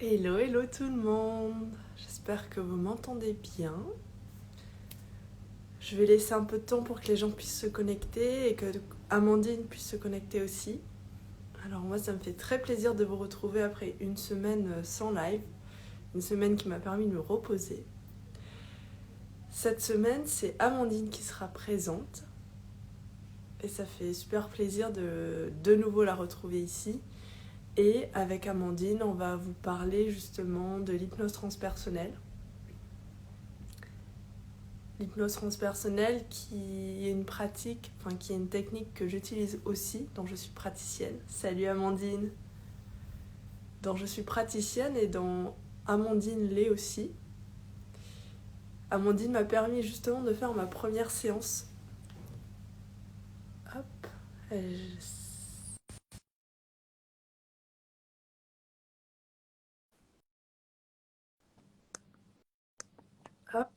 Hello, hello tout le monde. J'espère que vous m'entendez bien. Je vais laisser un peu de temps pour que les gens puissent se connecter et que Amandine puisse se connecter aussi. Alors moi, ça me fait très plaisir de vous retrouver après une semaine sans live, une semaine qui m'a permis de me reposer. Cette semaine, c'est Amandine qui sera présente et ça fait super plaisir de nouveau la retrouver ici. Et avec Amandine, on va vous parler justement de l'hypnose transpersonnelle. L'hypnose transpersonnelle qui est une pratique, enfin qui est une technique que j'utilise aussi, dont je suis praticienne. Salut Amandine. Dont je suis praticienne et dont Amandine l'est aussi. Amandine m'a permis justement de faire ma première séance. Hop. Hop.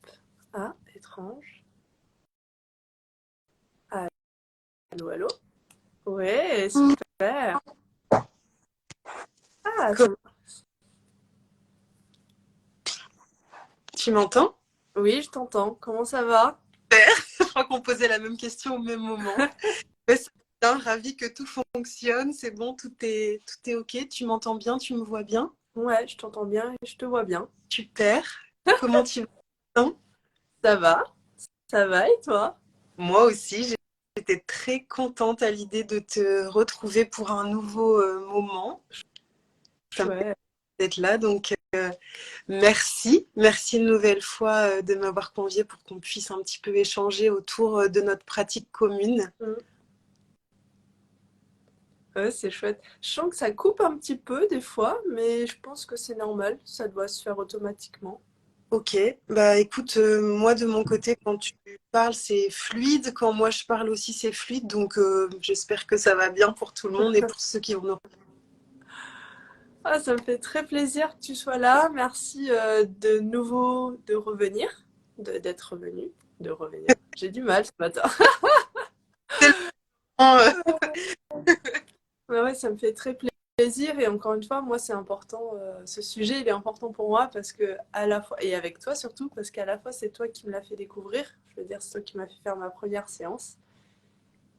Ah, étrange. Allô, allô. Ouais, super. Ah, ça... Tu m'entends? Oui, je t'entends. Comment ça va? Je crois qu'on posait la même question au même moment. Mais c'est bien, ravi que tout fonctionne, c'est bon, tout est OK. Tu m'entends bien, tu me vois bien? Ouais, je t'entends bien et je te vois bien. Super. Comment tu vas? Ça va? Ça va et toi? Moi aussi, j'étais très contente à l'idée de te retrouver pour un nouveau moment. Ça me fait Chouette. d'être là, donc merci. Merci une nouvelle fois de m'avoir conviée pour qu'on puisse un petit peu échanger autour de notre pratique commune. Ouais, c'est chouette. Je sens que ça coupe un petit peu des fois, mais je pense que c'est normal, ça doit se faire automatiquement. Ok, bah écoute, moi de mon côté, quand tu parles, c'est fluide. Quand moi je parle aussi, c'est fluide. Donc j'espère que ça va bien pour tout le monde et pour ceux qui vont nous. Ah, ça me fait très plaisir que tu sois là. Merci de nouveau de revenir, d'être revenu, de revenir. J'ai du mal ce matin. Tellement, Ouais, ouais, ça me fait très plaisir et encore une fois, moi c'est important, ce sujet il est important pour moi parce que à la fois, et avec toi surtout, parce qu'à la fois c'est toi qui me l'as fait découvrir, je veux dire c'est toi qui m'as fait faire ma première séance.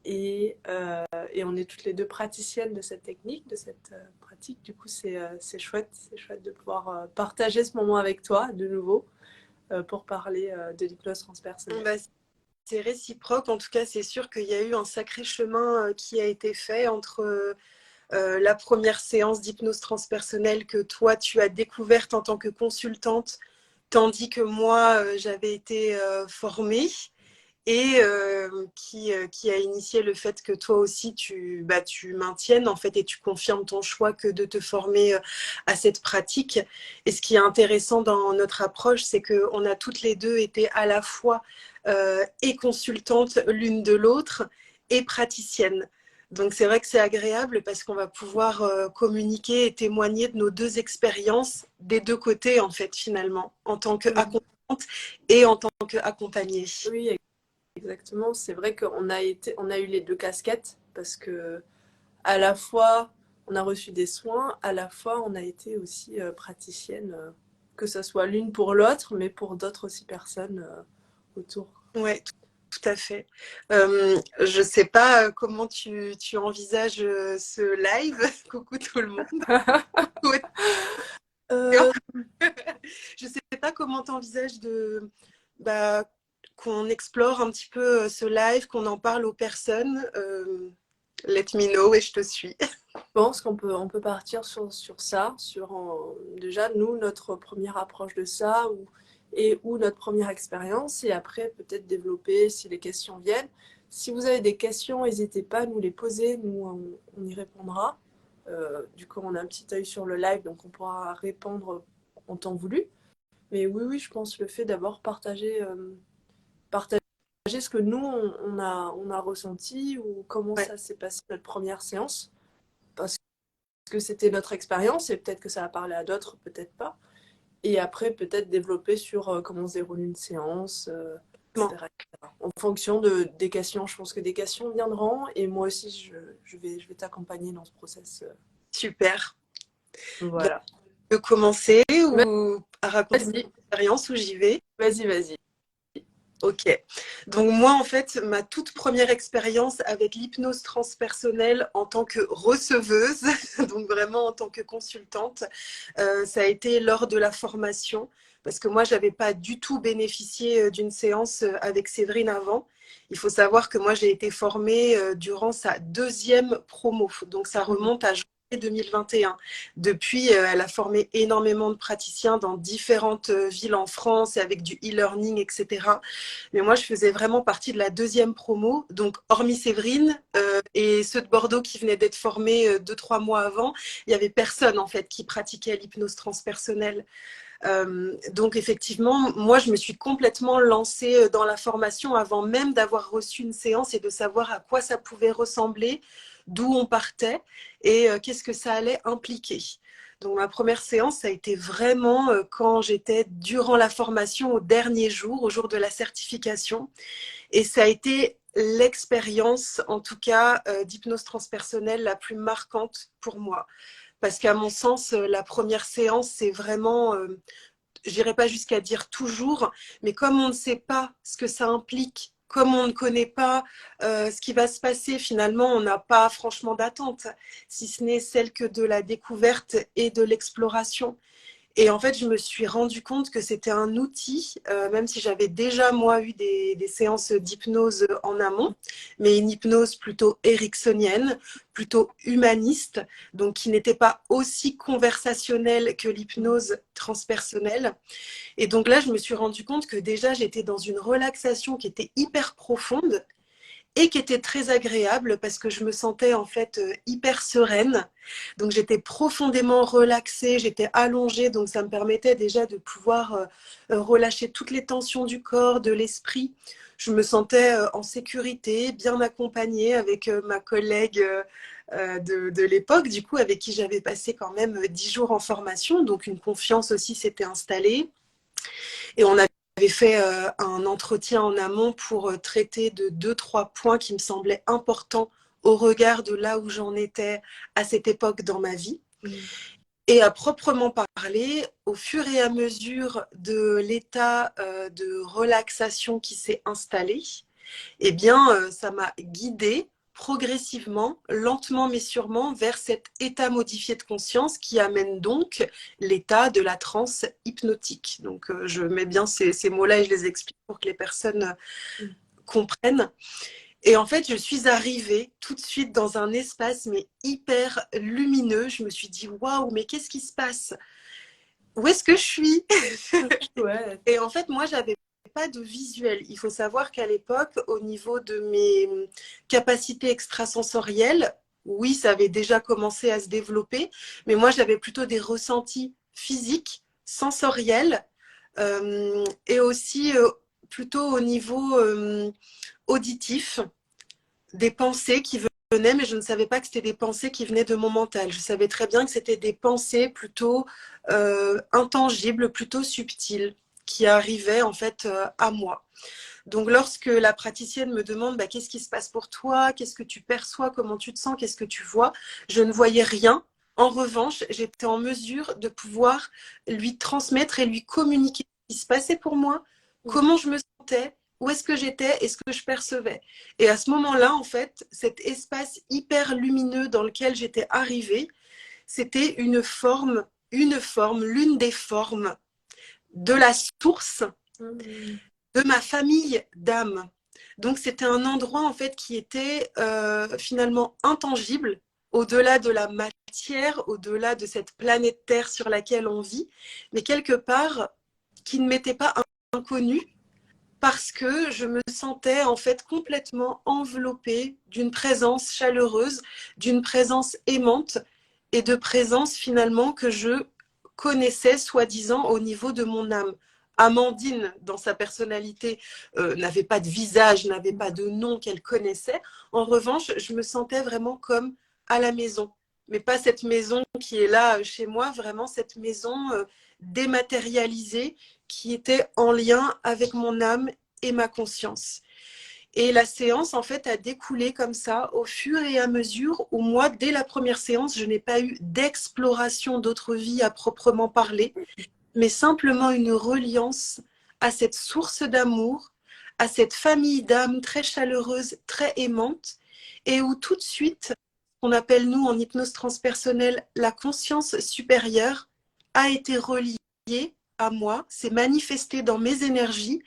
Et on est toutes les deux praticiennes de cette technique, de cette pratique. Du coup, c'est chouette de pouvoir partager ce moment avec toi de nouveau pour parler de l'hypnose transpersonnelle. bah, c'est réciproque. En tout cas, c'est sûr qu'il y a eu un sacré chemin qui a été fait entre la première séance d'hypnose transpersonnelle que toi tu as découverte en tant que consultante, tandis que moi j'avais été formée. Et qui a initié le fait que toi aussi tu maintiennes en fait et tu confirmes ton choix que de te former à cette pratique. Et ce qui est intéressant dans notre approche, c'est qu'on a toutes les deux été à la fois et consultantes l'une de l'autre et praticiennes. Donc c'est vrai que c'est agréable parce qu'on va pouvoir communiquer et témoigner de nos deux expériences des deux côtés en fait finalement, en tant qu'accompagnante et en tant qu'accompagnée. Oui, exactement. C'est vrai on a eu les deux casquettes parce que à la fois on a reçu des soins, à la fois on a été aussi praticienne, que ce soit l'une pour l'autre, mais pour d'autres aussi personnes autour. Ouais, tout à fait. Je sais pas comment tu envisages ce live. Coucou tout le monde. Euh, Je sais pas comment tu envisages bah, qu'on explore un petit peu ce live, qu'on en parle aux personnes. Let me know et je te suis. Je pense on peut partir sur ça, déjà nous, notre première approche de ça, ou notre première expérience, et après peut-être développer si les questions viennent. Si vous avez des questions, n'hésitez pas à nous les poser, nous on y répondra. Du coup, on a un petit œil sur le live, donc on pourra répondre en temps voulu. Mais oui, oui, je pense le fait d'abord partager ce que nous, on a ressenti, ou comment Ouais. ça s'est passé notre première séance. Parce que c'était notre expérience et peut-être que ça a parlé à d'autres, peut-être pas. Et après, peut-être développer sur comment se déroule une séance, Bon, etc., etc. En fonction des questions. Je pense que des questions viendront et moi aussi, je vais t'accompagner dans ce process. super. Bah, Voilà. peux commencer ou à raconter Vas-y, mon expérience où j'y vais? vas-y, vas-y. Ok. Donc moi, en fait, ma toute première expérience avec l'hypnose transpersonnelle en tant que receveuse, donc vraiment en tant que consultante, ça a été lors de la formation, parce que moi, j'avais pas du tout bénéficié d'une séance avec Séverine avant. Il faut savoir que moi, j'ai été formée durant sa deuxième promo, donc ça remonte à janvier 2021. Depuis, elle a formé énormément de praticiens dans différentes villes en France et avec du e-learning, etc. Mais moi, je faisais vraiment partie de la deuxième promo. Donc, hormis Séverine et ceux de Bordeaux qui venaient d'être formés 2-3 mois avant, il n'y avait personne en fait qui pratiquait l'hypnose transpersonnelle. Donc, effectivement, moi, je me suis complètement lancée dans la formation avant même d'avoir reçu une séance et de savoir à quoi ça pouvait ressembler, d'où on partait et qu'est-ce que ça allait impliquer. Donc, ma première séance, ça a été vraiment quand j'étais durant la formation au dernier jour, au jour de la certification. Et ça a été l'expérience, en tout cas, d'hypnose transpersonnelle la plus marquante pour moi. Parce qu'à mon sens, la première séance, c'est vraiment, je n'irai pas jusqu'à dire toujours, mais comme on ne sait pas ce que ça implique, comme on ne connaît pas ce qui va se passer, finalement, on n'a pas franchement d'attente, si ce n'est celle que de la découverte et de l'exploration. Et en fait, je me suis rendu compte que c'était un outil, même si j'avais déjà, moi, eu des séances d'hypnose en amont, mais une hypnose plutôt ericksonienne, plutôt humaniste, donc qui n'était pas aussi conversationnelle que l'hypnose transpersonnelle. Et donc là, je me suis rendu compte que déjà, j'étais dans une relaxation qui était hyper profonde et qui était très agréable parce que je me sentais en fait hyper sereine. Donc j'étais profondément relaxée, j'étais allongée, donc ça me permettait déjà de pouvoir relâcher toutes les tensions du corps, de l'esprit. Je me sentais en sécurité, bien accompagnée avec ma collègue de l'époque, du coup, avec qui j'avais passé quand même 10 jours en formation. Donc une confiance aussi s'était installée. Et on avait fait un entretien en amont pour traiter de 2-3 points qui me semblaient importants au regard de là où j'en étais à cette époque dans ma vie. Et à proprement parler, au fur et à mesure de l'état de relaxation qui s'est installé, eh bien, ça m'a guidée progressivement, lentement mais sûrement, vers cet état modifié de conscience qui amène donc l'état de la transe hypnotique. Donc, je mets bien ces mots-là et je les explique pour que les personnes comprennent. Et en fait, je suis arrivée tout de suite dans un espace mais hyper lumineux. Je me suis dit, waouh, mais qu'est-ce qui se passe? Où est-ce que je suis? Ouais. Et en fait, moi, j'avais pas de visuel. Il faut savoir qu'à l'époque, au niveau de mes capacités extrasensorielles, oui, ça avait déjà commencé à se développer, mais moi, j'avais plutôt des ressentis physiques, sensoriels, et aussi plutôt au niveau auditif, des pensées qui venaient, mais je ne savais pas que c'était des pensées qui venaient de mon mental. Je savais très bien que c'était des pensées plutôt intangibles, plutôt subtiles, qui arrivaient en fait à moi. Donc lorsque la praticienne me demande bah, qu'est-ce qui se passe pour toi, qu'est-ce que tu perçois, comment tu te sens, qu'est-ce que tu vois, je ne voyais rien. En revanche, j'étais en mesure de pouvoir lui transmettre et lui communiquer ce qui se passait pour moi, comment je me sentais, où est-ce que j'étais et ce que je percevais. Et à ce moment-là, en fait, cet espace hyper lumineux dans lequel j'étais arrivée, c'était l'une des formes de la source de ma famille d'âme. Donc c'était un endroit en fait qui était finalement intangible, au-delà de la matière, au-delà de cette planète Terre sur laquelle on vit, mais quelque part qui ne m'était pas inconnu parce que je me sentais en fait complètement enveloppée d'une présence chaleureuse, d'une présence aimante et de présence finalement que je connaissais soi-disant au niveau de mon âme. Amandine, dans sa personnalité, n'avait pas de visage, n'avait pas de nom qu'elle connaissait. En revanche, je me sentais vraiment comme à la maison. Mais pas cette maison qui est là chez moi, vraiment cette maison dématérialisée qui était en lien avec mon âme et ma conscience. Et la séance, en fait, a découlé comme ça au fur et à mesure où moi, dès la première séance, je n'ai pas eu d'exploration d'autres vies à proprement parler, mais simplement une reliance à cette source d'amour, à cette famille d'âmes très chaleureuse, très aimante, et où tout de suite, on appelle nous en hypnose transpersonnelle la conscience supérieure, a été reliée à moi, s'est manifestée dans mes énergies,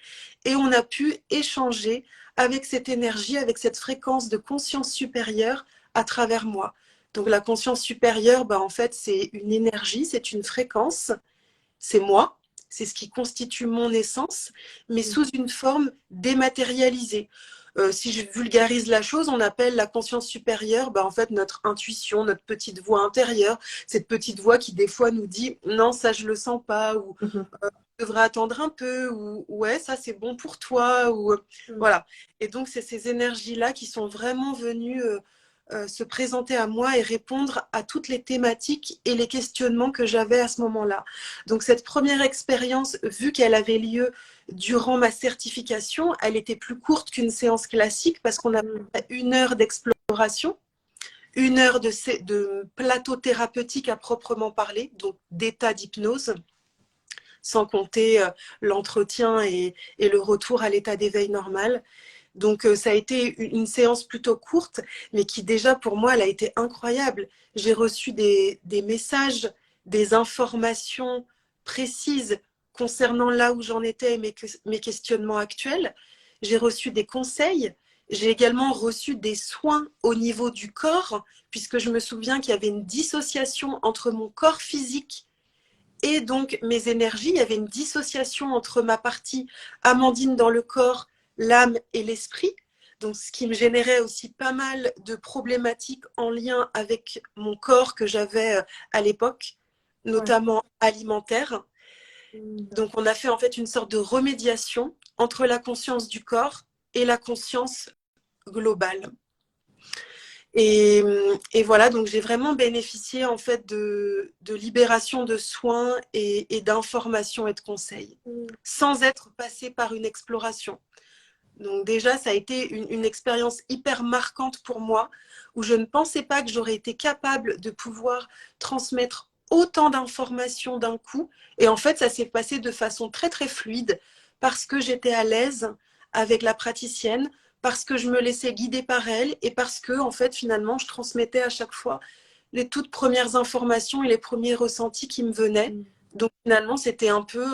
et on a pu échanger avec cette énergie, avec cette fréquence de conscience supérieure à travers moi. Donc la conscience supérieure, en fait, c'est une énergie, c'est une fréquence, c'est moi, c'est ce qui constitue mon essence, mais sous une forme dématérialisée. Si je vulgarise la chose, on appelle la conscience supérieure, en fait, notre intuition, notre petite voix intérieure, cette petite voix qui des fois nous dit non, ça je le sens pas, ou tu devrais attendre un peu, ou ouais, ça c'est bon pour toi, ou voilà. Et donc c'est ces énergies-là qui sont vraiment venues se présenter à moi et répondre à toutes les thématiques et les questionnements que j'avais à ce moment-là. Donc cette première expérience, vu qu'elle avait lieu durant ma certification, elle était plus courte qu'une séance classique parce qu'on a 1 heure d'exploration, 1 heure de plateau thérapeutique à proprement parler, donc d'état d'hypnose, sans compter l'entretien et le retour à l'état d'éveil normal. Donc ça a été une séance plutôt courte, mais qui déjà pour moi, elle a été incroyable. J'ai reçu des messages, des informations précises concernant là où j'en étais et mes questionnements actuels. J'ai reçu des conseils. J'ai également reçu des soins au niveau du corps, puisque je me souviens qu'il y avait une dissociation entre mon corps physique et donc mes énergies. Il y avait une dissociation entre ma partie Amandine dans le corps, l'âme et l'esprit. Donc, ce qui me générait aussi pas mal de problématiques en lien avec mon corps que j'avais à l'époque, notamment alimentaire. Donc, on a fait en fait une sorte de remédiation entre la conscience du corps et la conscience globale. Et voilà, donc j'ai vraiment bénéficié en fait de libération de soins et d'informations et de conseils, sans être passée par une exploration. Donc déjà, ça a été une expérience hyper marquante pour moi, où je ne pensais pas que j'aurais été capable de pouvoir transmettre autant d'informations d'un coup. Et en fait, ça s'est passé de façon très très fluide, parce que j'étais à l'aise avec la praticienne, parce que je me laissais guider par elle, et parce que en fait, finalement, je transmettais à chaque fois les toutes premières informations et les premiers ressentis qui me venaient. Donc finalement, c'était un peu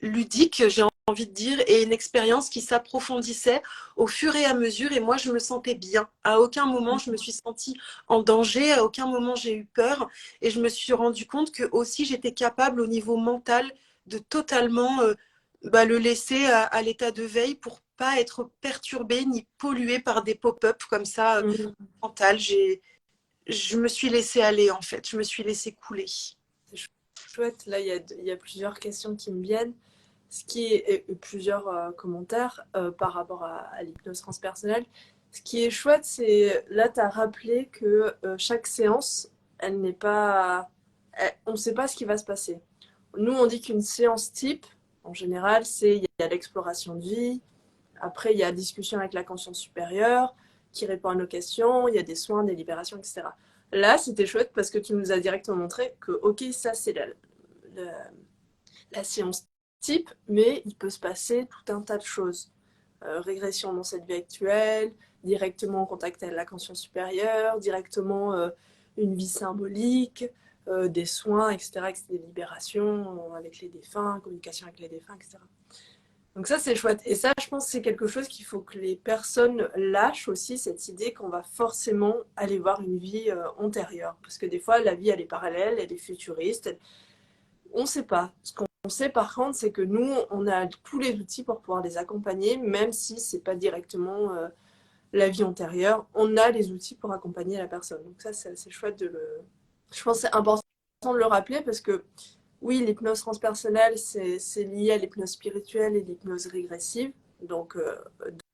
ludique, j'ai envie de dire, et une expérience qui s'approfondissait au fur et à mesure, et moi je me sentais bien. À aucun moment je me suis sentie en danger, à aucun moment j'ai eu peur, et je me suis rendu compte que aussi j'étais capable au niveau mental de totalement le laisser à l'état de veille pour pas être perturbée ni polluée par des pop-up comme ça mental. Je me suis laissée aller en fait, je me suis laissée couler. C'est chouette, là il y a plusieurs questions qui me viennent. Ce qui est plusieurs commentaires par rapport à l'hypnose transpersonnelle. Ce qui est chouette, c'est là, tu as rappelé que chaque séance, elle n'est pas. On ne sait pas ce qui va se passer. Nous, on dit qu'une séance type, en général, il y a l'exploration de vie, après, il y a la discussion avec la conscience supérieure qui répond à nos questions, il y a des soins, des libérations, etc. Là, c'était chouette parce que tu nous as directement montré que, ok, ça, c'est la séance type, mais il peut se passer tout un tas de choses. Régression dans cette vie actuelle, directement en contact avec la conscience supérieure, directement une vie symbolique, des soins, etc., des libérations avec les défunts, communication avec les défunts, etc. Donc ça, c'est chouette. Et ça, je pense que c'est quelque chose qu'il faut que les personnes lâchent aussi, cette idée qu'on va forcément aller voir une vie antérieure. Parce que des fois, la vie, elle est parallèle, elle est futuriste. On ne sait pas. Ce qu'on sait par contre, c'est que nous, on a tous les outils pour pouvoir les accompagner, même si ce n'est pas directement la vie antérieure. On a les outils pour accompagner la personne. Donc ça, c'est chouette de le... Je pense que c'est important de le rappeler parce que oui, l'hypnose transpersonnelle, c'est lié à l'hypnose spirituelle et l'hypnose régressive, donc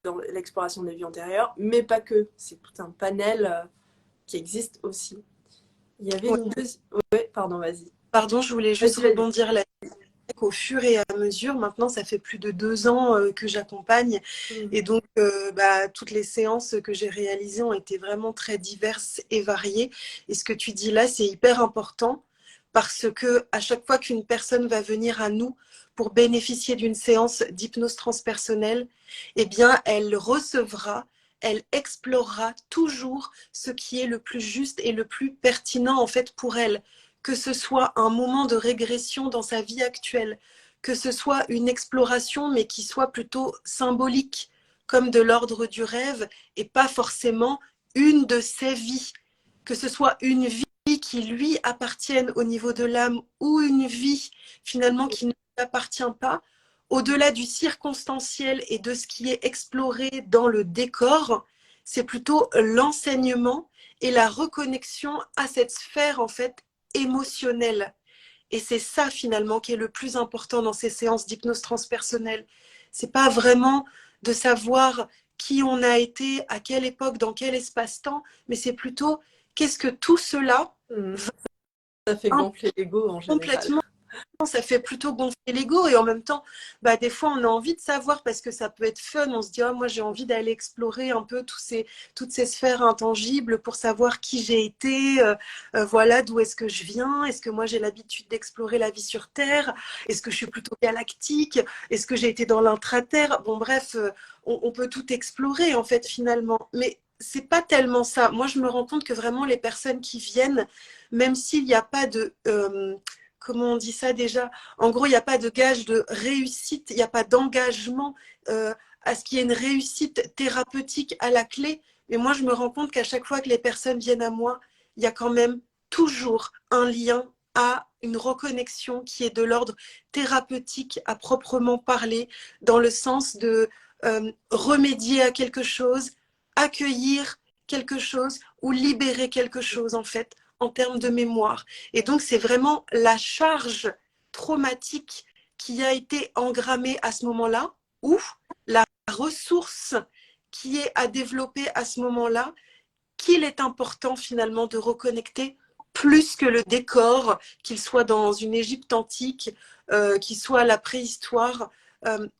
dans l'exploration des vies antérieures, mais pas que. C'est tout un panel qui existe aussi. Il y avait une deuxième... Ouais, pardon, vas-y. Pardon, je voulais juste Vas-y, vas-y. rebondir là. qu'au fur et à mesure, maintenant ça fait plus de 2 ans que j'accompagne, et donc toutes les séances que j'ai réalisées ont été vraiment très diverses et variées. Et ce que tu dis là, c'est hyper important, parce que à chaque fois qu'une personne va venir à nous pour bénéficier d'une séance d'hypnose transpersonnelle, eh bien elle recevra, elle explorera toujours ce qui est le plus juste et le plus pertinent en fait pour elle, que ce soit un moment de régression dans sa vie actuelle, que ce soit une exploration mais qui soit plutôt symbolique, comme de l'ordre du rêve, et pas forcément une de ses vies, que ce soit une vie qui lui appartienne au niveau de l'âme, ou une vie finalement qui ne lui appartient pas, au-delà du circonstanciel et de ce qui est exploré dans le décor. C'est plutôt l'enseignement et la reconnexion à cette sphère en fait émotionnelle. Et c'est ça finalement qui est le plus important dans ces séances d'hypnose transpersonnelle. C'est pas vraiment de savoir qui on a été, à quelle époque, dans quel espace-temps, mais c'est plutôt qu'est-ce que tout cela Ça fait va gonfler l'ego en général. complètement. Ça fait plutôt gonfler l'ego, et en même temps, des fois on a envie de savoir parce que ça peut être fun. On se dit, oh, moi j'ai envie d'aller explorer un peu toutes ces sphères intangibles pour savoir qui j'ai été, voilà, d'où est-ce que je viens, est-ce que moi j'ai l'habitude d'explorer la vie sur Terre, est-ce que je suis plutôt galactique, est-ce que j'ai été dans l'intraterre. Bon bref, on peut tout explorer en fait finalement, mais c'est pas tellement ça. Moi je me rends compte que vraiment les personnes qui viennent, même s'il n'y a pas de comment on dit ça déjà? En gros, il n'y a pas de gage de réussite, il n'y a pas d'engagement à ce qu'il y ait une réussite thérapeutique à la clé. Mais moi, je me rends compte qu'à chaque fois que les personnes viennent à moi, il y a quand même toujours un lien à une reconnexion qui est de l'ordre thérapeutique à proprement parler, dans le sens de remédier à quelque chose, accueillir quelque chose ou libérer quelque chose en fait, en termes de mémoire. Et donc, c'est vraiment la charge traumatique qui a été engrammée à ce moment-là, ou la ressource qui est à développer à ce moment-là, qu'il est important finalement de reconnecter, plus que le décor, qu'il soit dans une Égypte antique, qu'il soit à la préhistoire,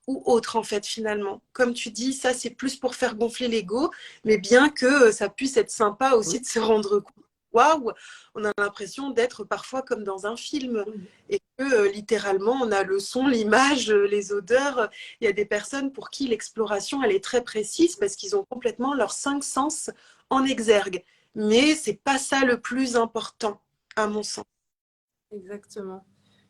ou autre en fait finalement. Comme tu dis, ça c'est plus pour faire gonfler l'ego, mais bien que ça puisse être sympa aussi de se rendre compte. Waouh, on a l'impression d'être parfois comme dans un film, et que littéralement on a le son, l'image, les odeurs. Il y a des personnes pour qui l'exploration elle est très précise parce qu'ils ont complètement leurs 5 sens en exergue. Mais c'est pas ça le plus important, à mon sens. Exactement.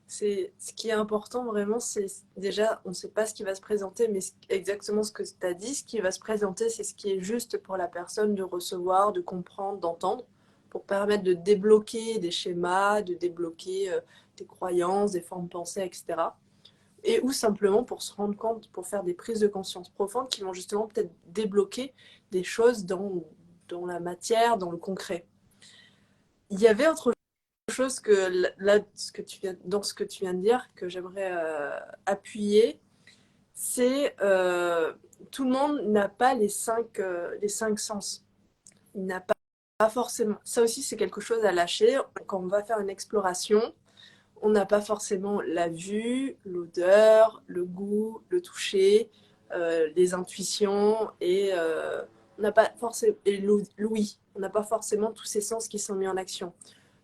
C'est ce qui est important vraiment, c'est déjà, on ne sait pas ce qui va se présenter, mais exactement ce que tu as dit, ce qui va se présenter, c'est ce qui est juste pour la personne de recevoir, de comprendre, d'entendre, pour permettre de débloquer des schémas, de débloquer des croyances, des formes pensées, etc. Et ou simplement pour se rendre compte, pour faire des prises de conscience profondes qui vont justement peut-être débloquer des choses dans la matière, dans le concret. Il y avait autre chose que là, dans ce que tu viens de dire, que j'aimerais appuyer, c'est tout le monde n'a pas les cinq sens. Il n'a pas forcément. Ça aussi, c'est quelque chose à lâcher. Quand on va faire une exploration, on n'a pas forcément la vue, l'odeur, le goût, le toucher, les intuitions on n'a pas forcément et l'ouïe. On n'a pas forcément tous ces sens qui sont mis en action.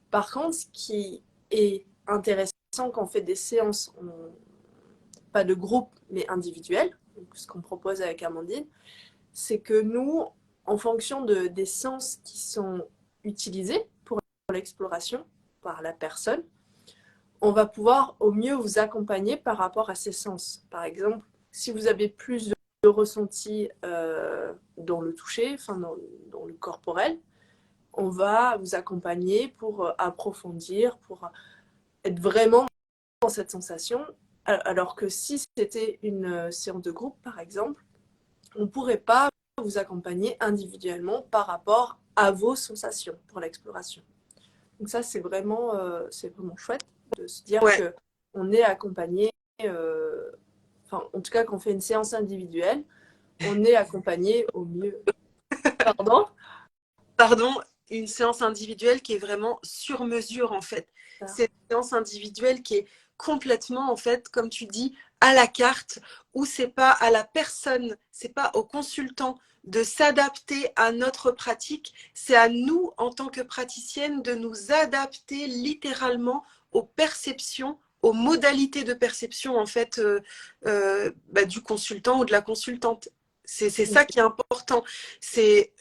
Par contre, ce qui est intéressant quand on fait des séances, pas de groupe, mais individuelles, ce qu'on propose avec Amandine, c'est que nous, en fonction des sens qui sont utilisés pour l'exploration par la personne, on va pouvoir au mieux vous accompagner par rapport à ces sens. Par exemple, si vous avez plus de ressenti dans le toucher, enfin dans le corporel, on va vous accompagner pour approfondir, pour être vraiment dans cette sensation. Alors que si c'était une séance de groupe, par exemple, on ne pourrait pas vous accompagner individuellement par rapport à vos sensations pour l'exploration. Donc ça, c'est vraiment chouette de se dire Ouais. que on est accompagné, enfin, en tout cas, quand on fait une séance individuelle, on est accompagné au mieux. Pardon? Pardon, une séance individuelle qui est vraiment sur mesure, en fait. C'est une séance individuelle qui est complètement, en fait, comme tu dis, à la carte, où c'est pas à la personne, c'est pas au consultant de s'adapter à notre pratique, c'est à nous, en tant que praticienne, de nous adapter littéralement aux perceptions, aux modalités de perception, en fait, du consultant ou de la consultante. C'est ça qui est important. C'est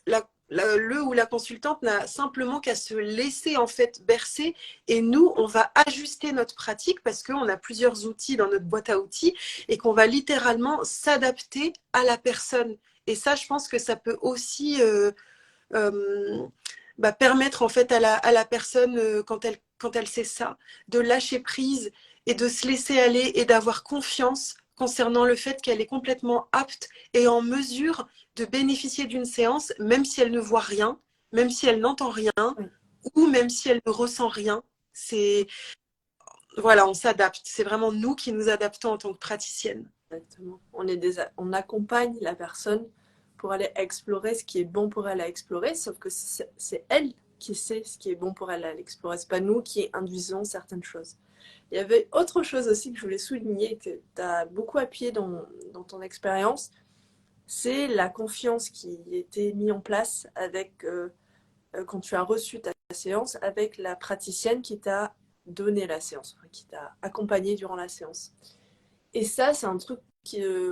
le ou la consultante n'a simplement qu'à se laisser en fait bercer, et nous on va ajuster notre pratique parce qu'on a plusieurs outils dans notre boîte à outils et qu'on va littéralement s'adapter à la personne. Et ça, je pense que ça peut aussi permettre en fait à la personne, quand elle sait ça, de lâcher prise et de se laisser aller et d'avoir confiance concernant le fait qu'elle est complètement apte et en mesure de bénéficier d'une séance, même si elle ne voit rien, même si elle n'entend rien, ou même si elle ne ressent rien. C'est, voilà, on s'adapte. C'est vraiment nous qui nous adaptons en tant que praticienne. Exactement. On accompagne la personne pour aller explorer ce qui est bon pour elle à explorer, sauf que c'est elle qui sait ce qui est bon pour elle à l'explorer. C'est pas nous qui induisons certaines choses. Il y avait autre chose aussi que je voulais souligner, que tu as beaucoup appuyé dans ton expérience, c'est la confiance qui a été mise en place avec, quand tu as reçu ta séance, avec la praticienne qui t'a donné la séance, qui t'a accompagné durant la séance. Et ça, c'est un truc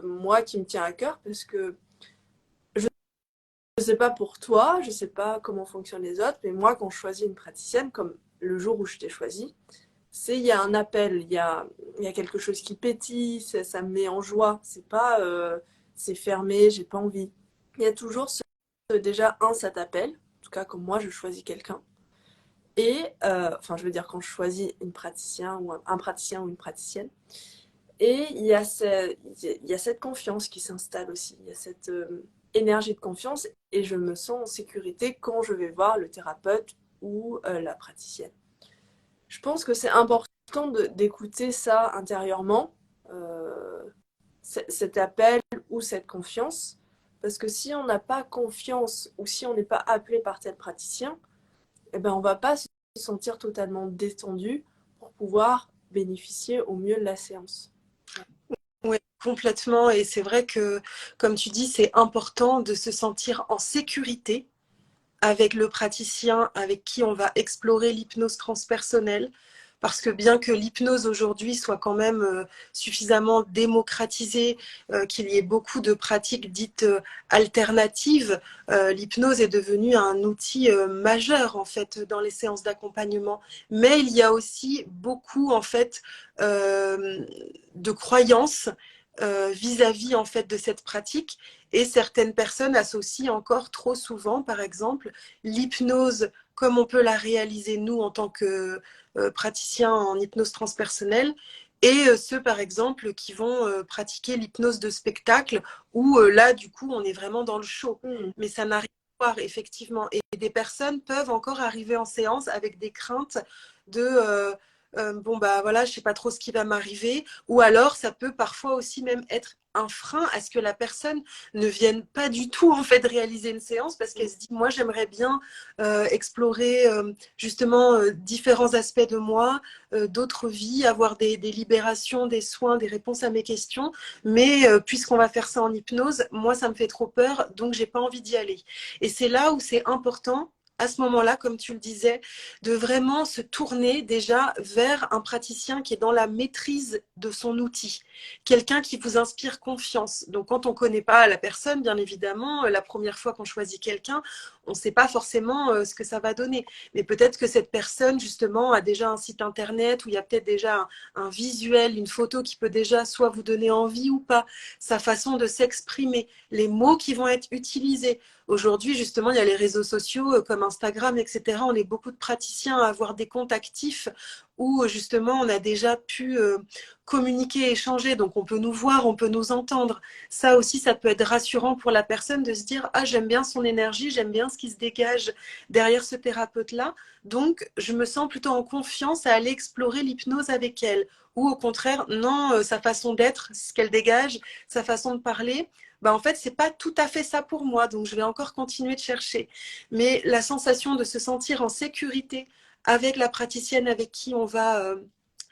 moi, qui me tient à cœur, parce que je ne sais pas pour toi, je ne sais pas comment fonctionnent les autres, mais moi, quand je choisis une praticienne, comme le jour où je t'ai choisi, il y a un appel, il y a quelque chose qui pétille, ça me met en joie. C'est pas c'est fermé, j'ai pas envie. Il y a toujours déjà ça t'appelle, en tout cas comme moi je choisis quelqu'un. Et enfin je veux dire quand je choisis une praticien ou un praticien ou une praticienne. Et il y a cette confiance qui s'installe aussi, il y a cette énergie de confiance, et je me sens en sécurité quand je vais voir le thérapeute ou la praticienne. Je pense que c'est important d'écouter ça intérieurement, euh, cet appel ou cette confiance, parce que si on n'a pas confiance ou si on n'est pas appelé par tel praticien, eh ben on va pas se sentir totalement détendu pour pouvoir bénéficier au mieux de la séance. Oui, complètement. Et c'est vrai que, comme tu dis, c'est important de se sentir en sécurité avec le praticien avec qui on va explorer l'hypnose transpersonnelle. Parce que bien que l'hypnose aujourd'hui soit quand même suffisamment démocratisée, qu'il y ait beaucoup de pratiques dites alternatives, l'hypnose est devenue un outil majeur en fait dans les séances d'accompagnement. Mais il y a aussi beaucoup en fait de croyances vis-à-vis en fait de cette pratique, et certaines personnes associent encore trop souvent, par exemple, l'hypnose comme on peut la réaliser nous en tant que praticiens en hypnose transpersonnelle, et ceux par exemple qui vont pratiquer l'hypnose de spectacle, où là du coup on est vraiment dans le show. Mais ça n'a rien à voir effectivement, et des personnes peuvent encore arriver en séance avec des craintes de bon bah voilà, je sais pas trop ce qui va m'arriver, ou alors ça peut parfois aussi même être un frein à ce que la personne ne vienne pas du tout en fait réaliser une séance, parce qu'elle se dit moi j'aimerais bien explorer justement différents aspects de moi, d'autres vies, avoir des libérations, des soins, des réponses à mes questions, mais puisqu'on va faire ça en hypnose, moi ça me fait trop peur, donc j'ai pas envie d'y aller. Et c'est là où c'est important à ce moment-là, comme tu le disais, de vraiment se tourner déjà vers un praticien qui est dans la maîtrise de son outil, quelqu'un qui vous inspire confiance. Donc quand on ne connaît pas la personne, bien évidemment, la première fois qu'on choisit quelqu'un, on ne sait pas forcément ce que ça va donner. Mais peut-être que cette personne, justement, a déjà un site internet où il y a peut-être déjà un visuel, une photo qui peut déjà soit vous donner envie ou pas, sa façon de s'exprimer, les mots qui vont être utilisés. Aujourd'hui, justement, il y a les réseaux sociaux comme Instagram, etc. On est beaucoup de praticiens à avoir des comptes actifs où justement on a déjà pu communiquer, échanger, donc on peut nous voir, on peut nous entendre. Ça aussi, ça peut être rassurant pour la personne de se dire, ah, j'aime bien son énergie, j'aime bien ce qui se dégage derrière ce thérapeute-là, donc je me sens plutôt en confiance à aller explorer l'hypnose avec elle. Ou au contraire, non, sa façon d'être, ce qu'elle dégage, sa façon de parler, bah en fait, c'est pas tout à fait ça pour moi, donc je vais encore continuer de chercher. Mais la sensation de se sentir en sécurité avec la praticienne avec qui on va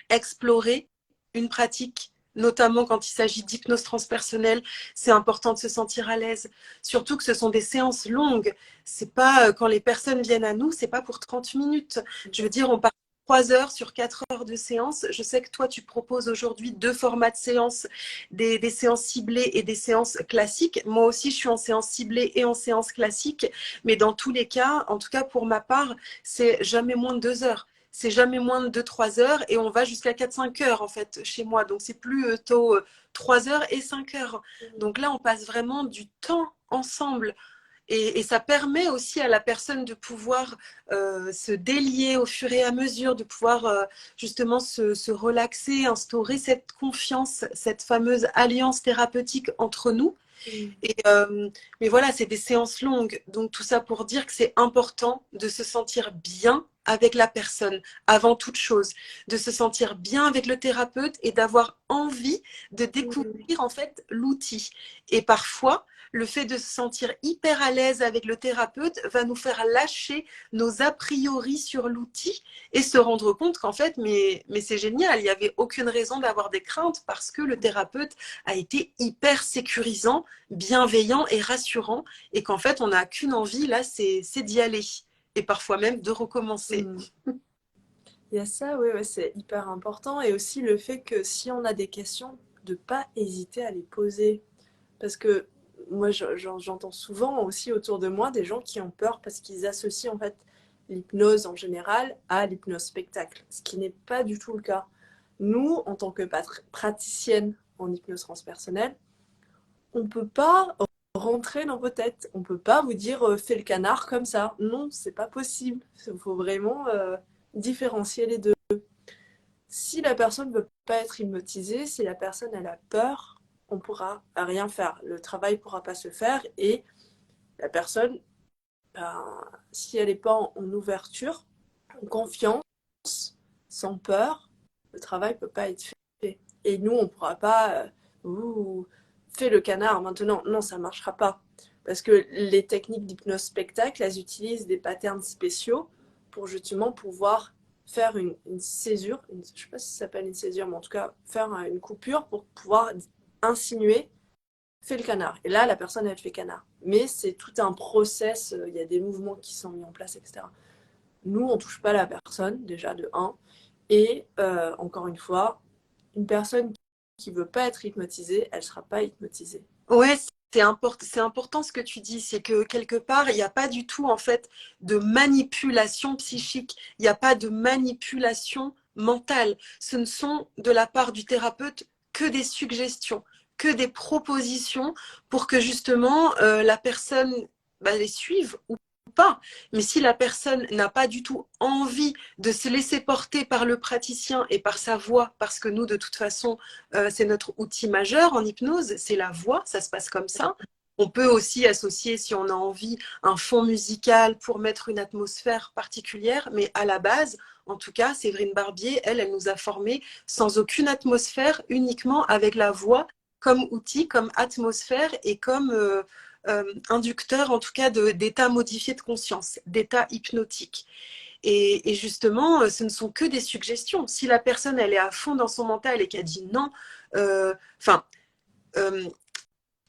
explorer une pratique, notamment quand il s'agit d'hypnose transpersonnelle, c'est important de se sentir à l'aise. Surtout que ce sont des séances longues. C'est pas quand les personnes viennent à nous, c'est pas pour 30 minutes. Je veux dire, on part 3 heures sur 4 heures de séance. Je sais que toi, tu proposes aujourd'hui 2 formats de séances, des séances ciblées et des séances classiques. Moi aussi, je suis en séance ciblée et en séance classique. Mais dans tous les cas, en tout cas pour ma part, c'est jamais moins de 2 heures. C'est jamais moins de 2-3 heures et on va jusqu'à 4-5 heures en fait chez moi. Donc c'est plus tôt 3 heures et 5 heures. Donc là, on passe vraiment du temps ensemble. Et ça permet aussi à la personne de pouvoir se délier au fur et à mesure, de pouvoir justement se relaxer, instaurer cette confiance, cette fameuse alliance thérapeutique entre nous. Et, mais voilà, c'est des séances longues. Donc tout ça pour dire que c'est important de se sentir bien avec la personne, avant toute chose, de se sentir bien avec le thérapeute et d'avoir envie de découvrir en fait l'outil. Et parfois, le fait de se sentir hyper à l'aise avec le thérapeute va nous faire lâcher nos a priori sur l'outil et se rendre compte qu'en fait, mais c'est génial, il n'y avait aucune raison d'avoir des craintes parce que le thérapeute a été hyper sécurisant, bienveillant et rassurant et qu'en fait, on n'a qu'une envie, là, c'est d'y aller et parfois même de recommencer. Il y a ça, oui, ouais, c'est hyper important. Et aussi le fait que si on a des questions, de ne pas hésiter à les poser. Parce que moi, j'entends souvent aussi autour de moi des gens qui ont peur parce qu'ils associent en fait l'hypnose en général à l'hypnose spectacle, ce qui n'est pas du tout le cas. Nous, en tant que praticienne en hypnose transpersonnelle, on ne peut pas rentrer dans vos têtes. On ne peut pas vous dire fais le canard comme ça. Non, c'est pas possible. Il faut vraiment différencier les deux. Si la personne ne veut pas être hypnotisée, si la personne elle a peur, on ne pourra rien faire. Le travail ne pourra pas se faire et la personne, ben, si elle n'est pas en ouverture, en confiance, sans peur, le travail ne peut pas être fait. Et nous, on ne pourra pas fais le canard maintenant. Non, ça ne marchera pas. Parce que les techniques d'hypnose spectacle, elles utilisent des patterns spéciaux pour justement pouvoir faire une césure, je ne sais pas si ça s'appelle une césure, mais en tout cas faire une coupure pour pouvoir insinuer fais le canard. Et là, la personne, elle fait canard. Mais c'est tout un process, il y a des mouvements qui sont mis en place, etc. Nous, on ne touche pas la personne, déjà de un. Et encore une fois, une personne qui ne veut pas être hypnotisée, elle ne sera pas hypnotisée. Ouais, c'est important ce que tu dis, c'est que quelque part, il n'y a pas du tout en fait de manipulation psychique, il n'y a pas de manipulation mentale. Ce ne sont de la part du thérapeute que des suggestions, que des propositions pour que justement la personne les suive ou pas. Mais si la personne n'a pas du tout envie de se laisser porter par le praticien et par sa voix, parce que nous, de toute façon, c'est notre outil majeur en hypnose, c'est la voix, ça se passe comme ça. On peut aussi associer, si on a envie, un fond musical pour mettre une atmosphère particulière, mais à la base, en tout cas, Séverine Barbier, elle nous a formés sans aucune atmosphère, uniquement avec la voix comme outil, comme atmosphère et comme inducteur, en tout cas, d'état modifié de conscience, d'état hypnotique. Et justement, ce ne sont que des suggestions. Si la personne, elle est à fond dans son mental et qu'elle dit non,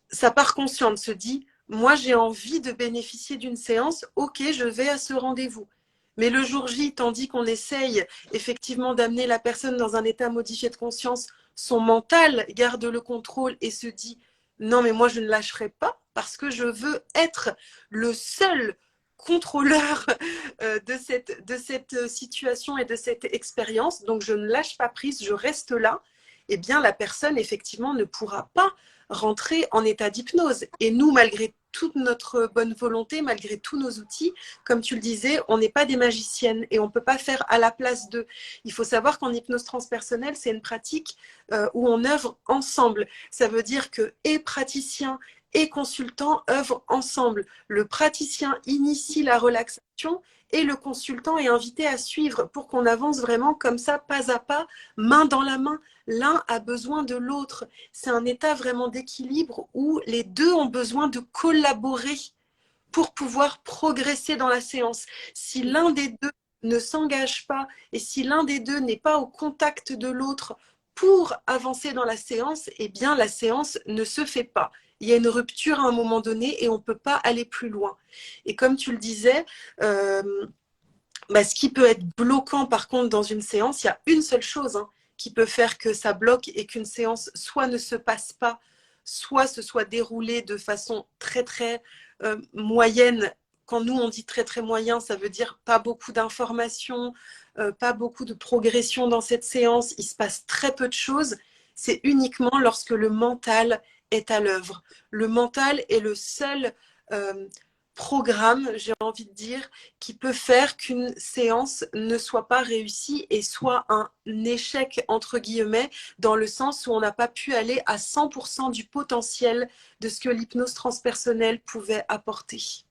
sa part consciente se dit, moi j'ai envie de bénéficier d'une séance, ok, je vais à ce rendez-vous. Mais le jour J, tandis qu'on essaye effectivement d'amener la personne dans un état modifié de conscience, son mental garde le contrôle et se dit, non mais moi je ne lâcherai pas parce que je veux être le seul contrôleur de cette situation et de cette expérience. Donc je ne lâche pas prise, je reste là. eh bien la personne effectivement ne pourra pas rentrer en état d'hypnose. Et nous, malgré toute notre bonne volonté, malgré tous nos outils, comme tu le disais, on n'est pas des magiciennes et on ne peut pas faire à la place d'eux. Il faut savoir qu'en hypnose transpersonnelle, c'est une pratique où on œuvre ensemble. Ça veut dire que et praticiens et consultants œuvrent ensemble. Le praticien initie la relaxation et le consultant est invité à suivre pour qu'on avance vraiment comme ça, pas à pas, main dans la main. L'un a besoin de l'autre. C'est un état vraiment d'équilibre où les deux ont besoin de collaborer pour pouvoir progresser dans la séance. Si l'un des deux ne s'engage pas et si l'un des deux n'est pas au contact de l'autre pour avancer dans la séance, eh bien la séance ne se fait pas. Il y a une rupture à un moment donné et on ne peut pas aller plus loin. Et comme tu le disais, ce qui peut être bloquant par contre dans une séance, il y a une seule chose qui peut faire que ça bloque et qu'une séance soit ne se passe pas, soit se soit déroulée de façon très très moyenne. Quand nous on dit très très moyen, ça veut dire pas beaucoup d'informations, pas beaucoup de progression dans cette séance, il se passe très peu de choses. C'est uniquement lorsque le mental est à l'œuvre. Le mental est le seul programme, j'ai envie de dire, qui peut faire qu'une séance ne soit pas réussie et soit un échec, entre guillemets, dans le sens où on n'a pas pu aller à 100% du potentiel de ce que l'hypnose transpersonnelle pouvait apporter.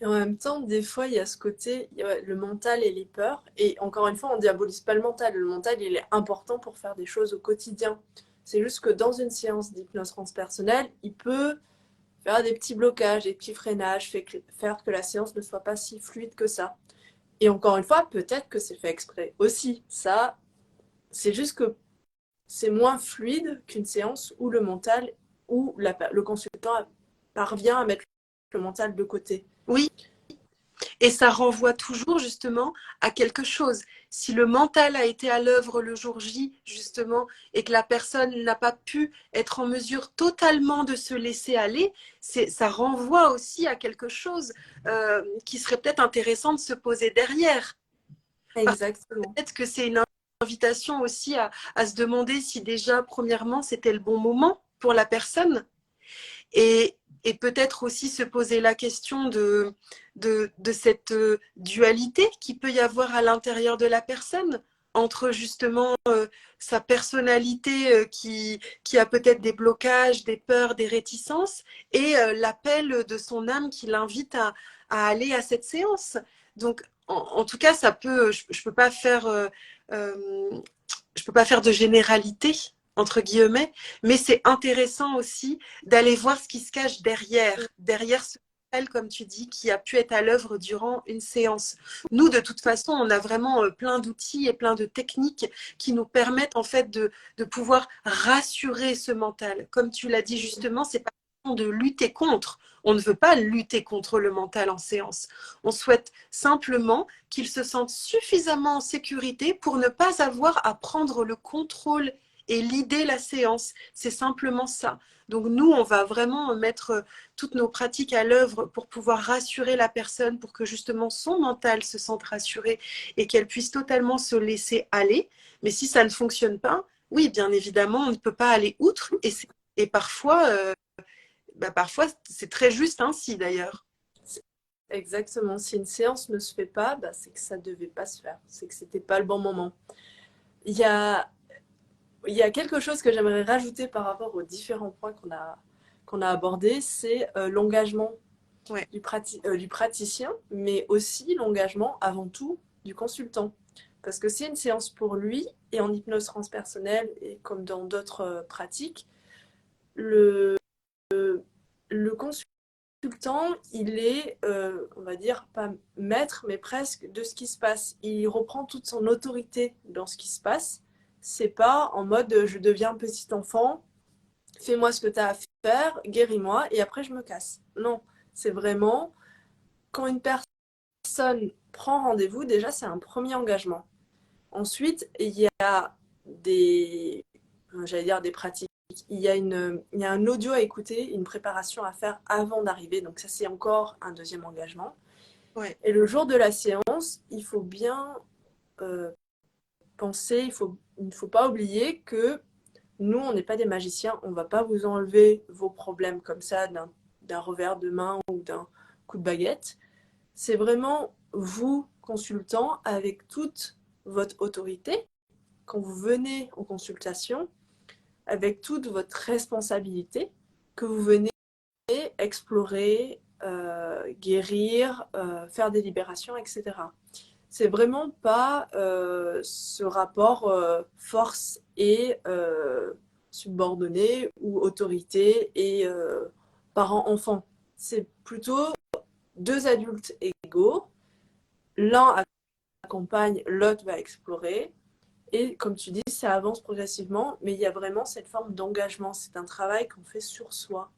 Et en même temps, des fois, il y a ce côté, le mental et les peurs. Et encore une fois, on diabolise pas le mental. Le mental, il est important pour faire des choses au quotidien. C'est juste que dans une séance d'hypnose transpersonnelle, il peut faire des petits blocages, des petits freinages, faire que la séance ne soit pas si fluide que ça. Et encore une fois, peut-être que c'est fait exprès aussi. Ça, c'est juste que c'est moins fluide qu'une séance où le mental, où le consultant parvient à mettre le mental de côté. Oui, et ça renvoie toujours justement à quelque chose. Si le mental a été à l'œuvre le jour J, justement, et que la personne n'a pas pu être en mesure totalement de se laisser aller, ça renvoie aussi à quelque chose qui serait peut-être intéressant de se poser derrière. Parce que Exactement. peut-être que c'est une invitation aussi à se demander si déjà, premièrement, c'était le bon moment pour la personne. Et peut-être aussi se poser la question de cette dualité qu'il peut y avoir à l'intérieur de la personne entre justement sa personnalité qui a peut-être des blocages, des peurs, des réticences et l'appel de son âme qui l'invite à aller à cette séance. Donc, en tout cas, ça peut, je peux pas faire, je peux pas faire de généralité entre guillemets, mais c'est intéressant aussi d'aller voir ce qui se cache derrière ce mental, comme tu dis, qui a pu être à l'œuvre durant une séance. Nous, de toute façon, on a vraiment plein d'outils et plein de techniques qui nous permettent en fait de pouvoir rassurer ce mental. Comme tu l'as dit justement, c'est pas de lutter contre. On ne veut pas lutter contre le mental en séance. On souhaite simplement qu'il se sente suffisamment en sécurité pour ne pas avoir à prendre le contrôle et l'idée, la séance. C'est simplement ça. Donc nous, on va vraiment mettre toutes nos pratiques à l'œuvre pour pouvoir rassurer la personne, pour que justement son mental se sente rassuré et qu'elle puisse totalement se laisser aller. Mais si ça ne fonctionne pas, oui, bien évidemment, on ne peut pas aller outre. Et parfois, parfois c'est très juste ainsi d'ailleurs. Exactement. Si une séance ne se fait pas, c'est que ça ne devait pas se faire. C'est que c'était pas le bon moment. Il y a, il y a quelque chose que j'aimerais rajouter par rapport aux différents points qu'on a abordés, c'est l'engagement Ouais. du praticien, mais aussi l'engagement avant tout du consultant. Parce que c'est une séance pour lui, et en hypnose transpersonnelle, et comme dans d'autres pratiques, le, le consultant, il est, on va dire, pas maître, mais presque de ce qui se passe. Il reprend toute son autorité dans ce qui se passe. C'est pas en mode je deviens petit enfant, fais-moi ce que tu as à faire, guéris-moi, et après je me casse. Non, c'est vraiment quand une personne prend rendez-vous, déjà c'est un premier engagement. Ensuite, il y a des, j'allais dire des pratiques. Il y a un audio à écouter, une préparation à faire avant d'arriver. Donc ça, c'est encore un deuxième engagement. Ouais. Et le jour de la séance, il faut bien euh, penser, il ne faut pas oublier que nous, on n'est pas des magiciens, on ne va pas vous enlever vos problèmes comme ça d'un revers de main ou d'un coup de baguette. C'est vraiment vous, consultant, avec toute votre autorité, quand vous venez en consultation, avec toute votre responsabilité, que vous venez explorer, guérir, faire des libérations, etc. C'est vraiment pas ce rapport force et subordonné ou autorité et parent-enfant. C'est plutôt deux adultes égaux. L'un accompagne, l'autre va explorer. Et comme tu dis, ça avance progressivement, mais il y a vraiment cette forme d'engagement. C'est un travail qu'on fait sur soi.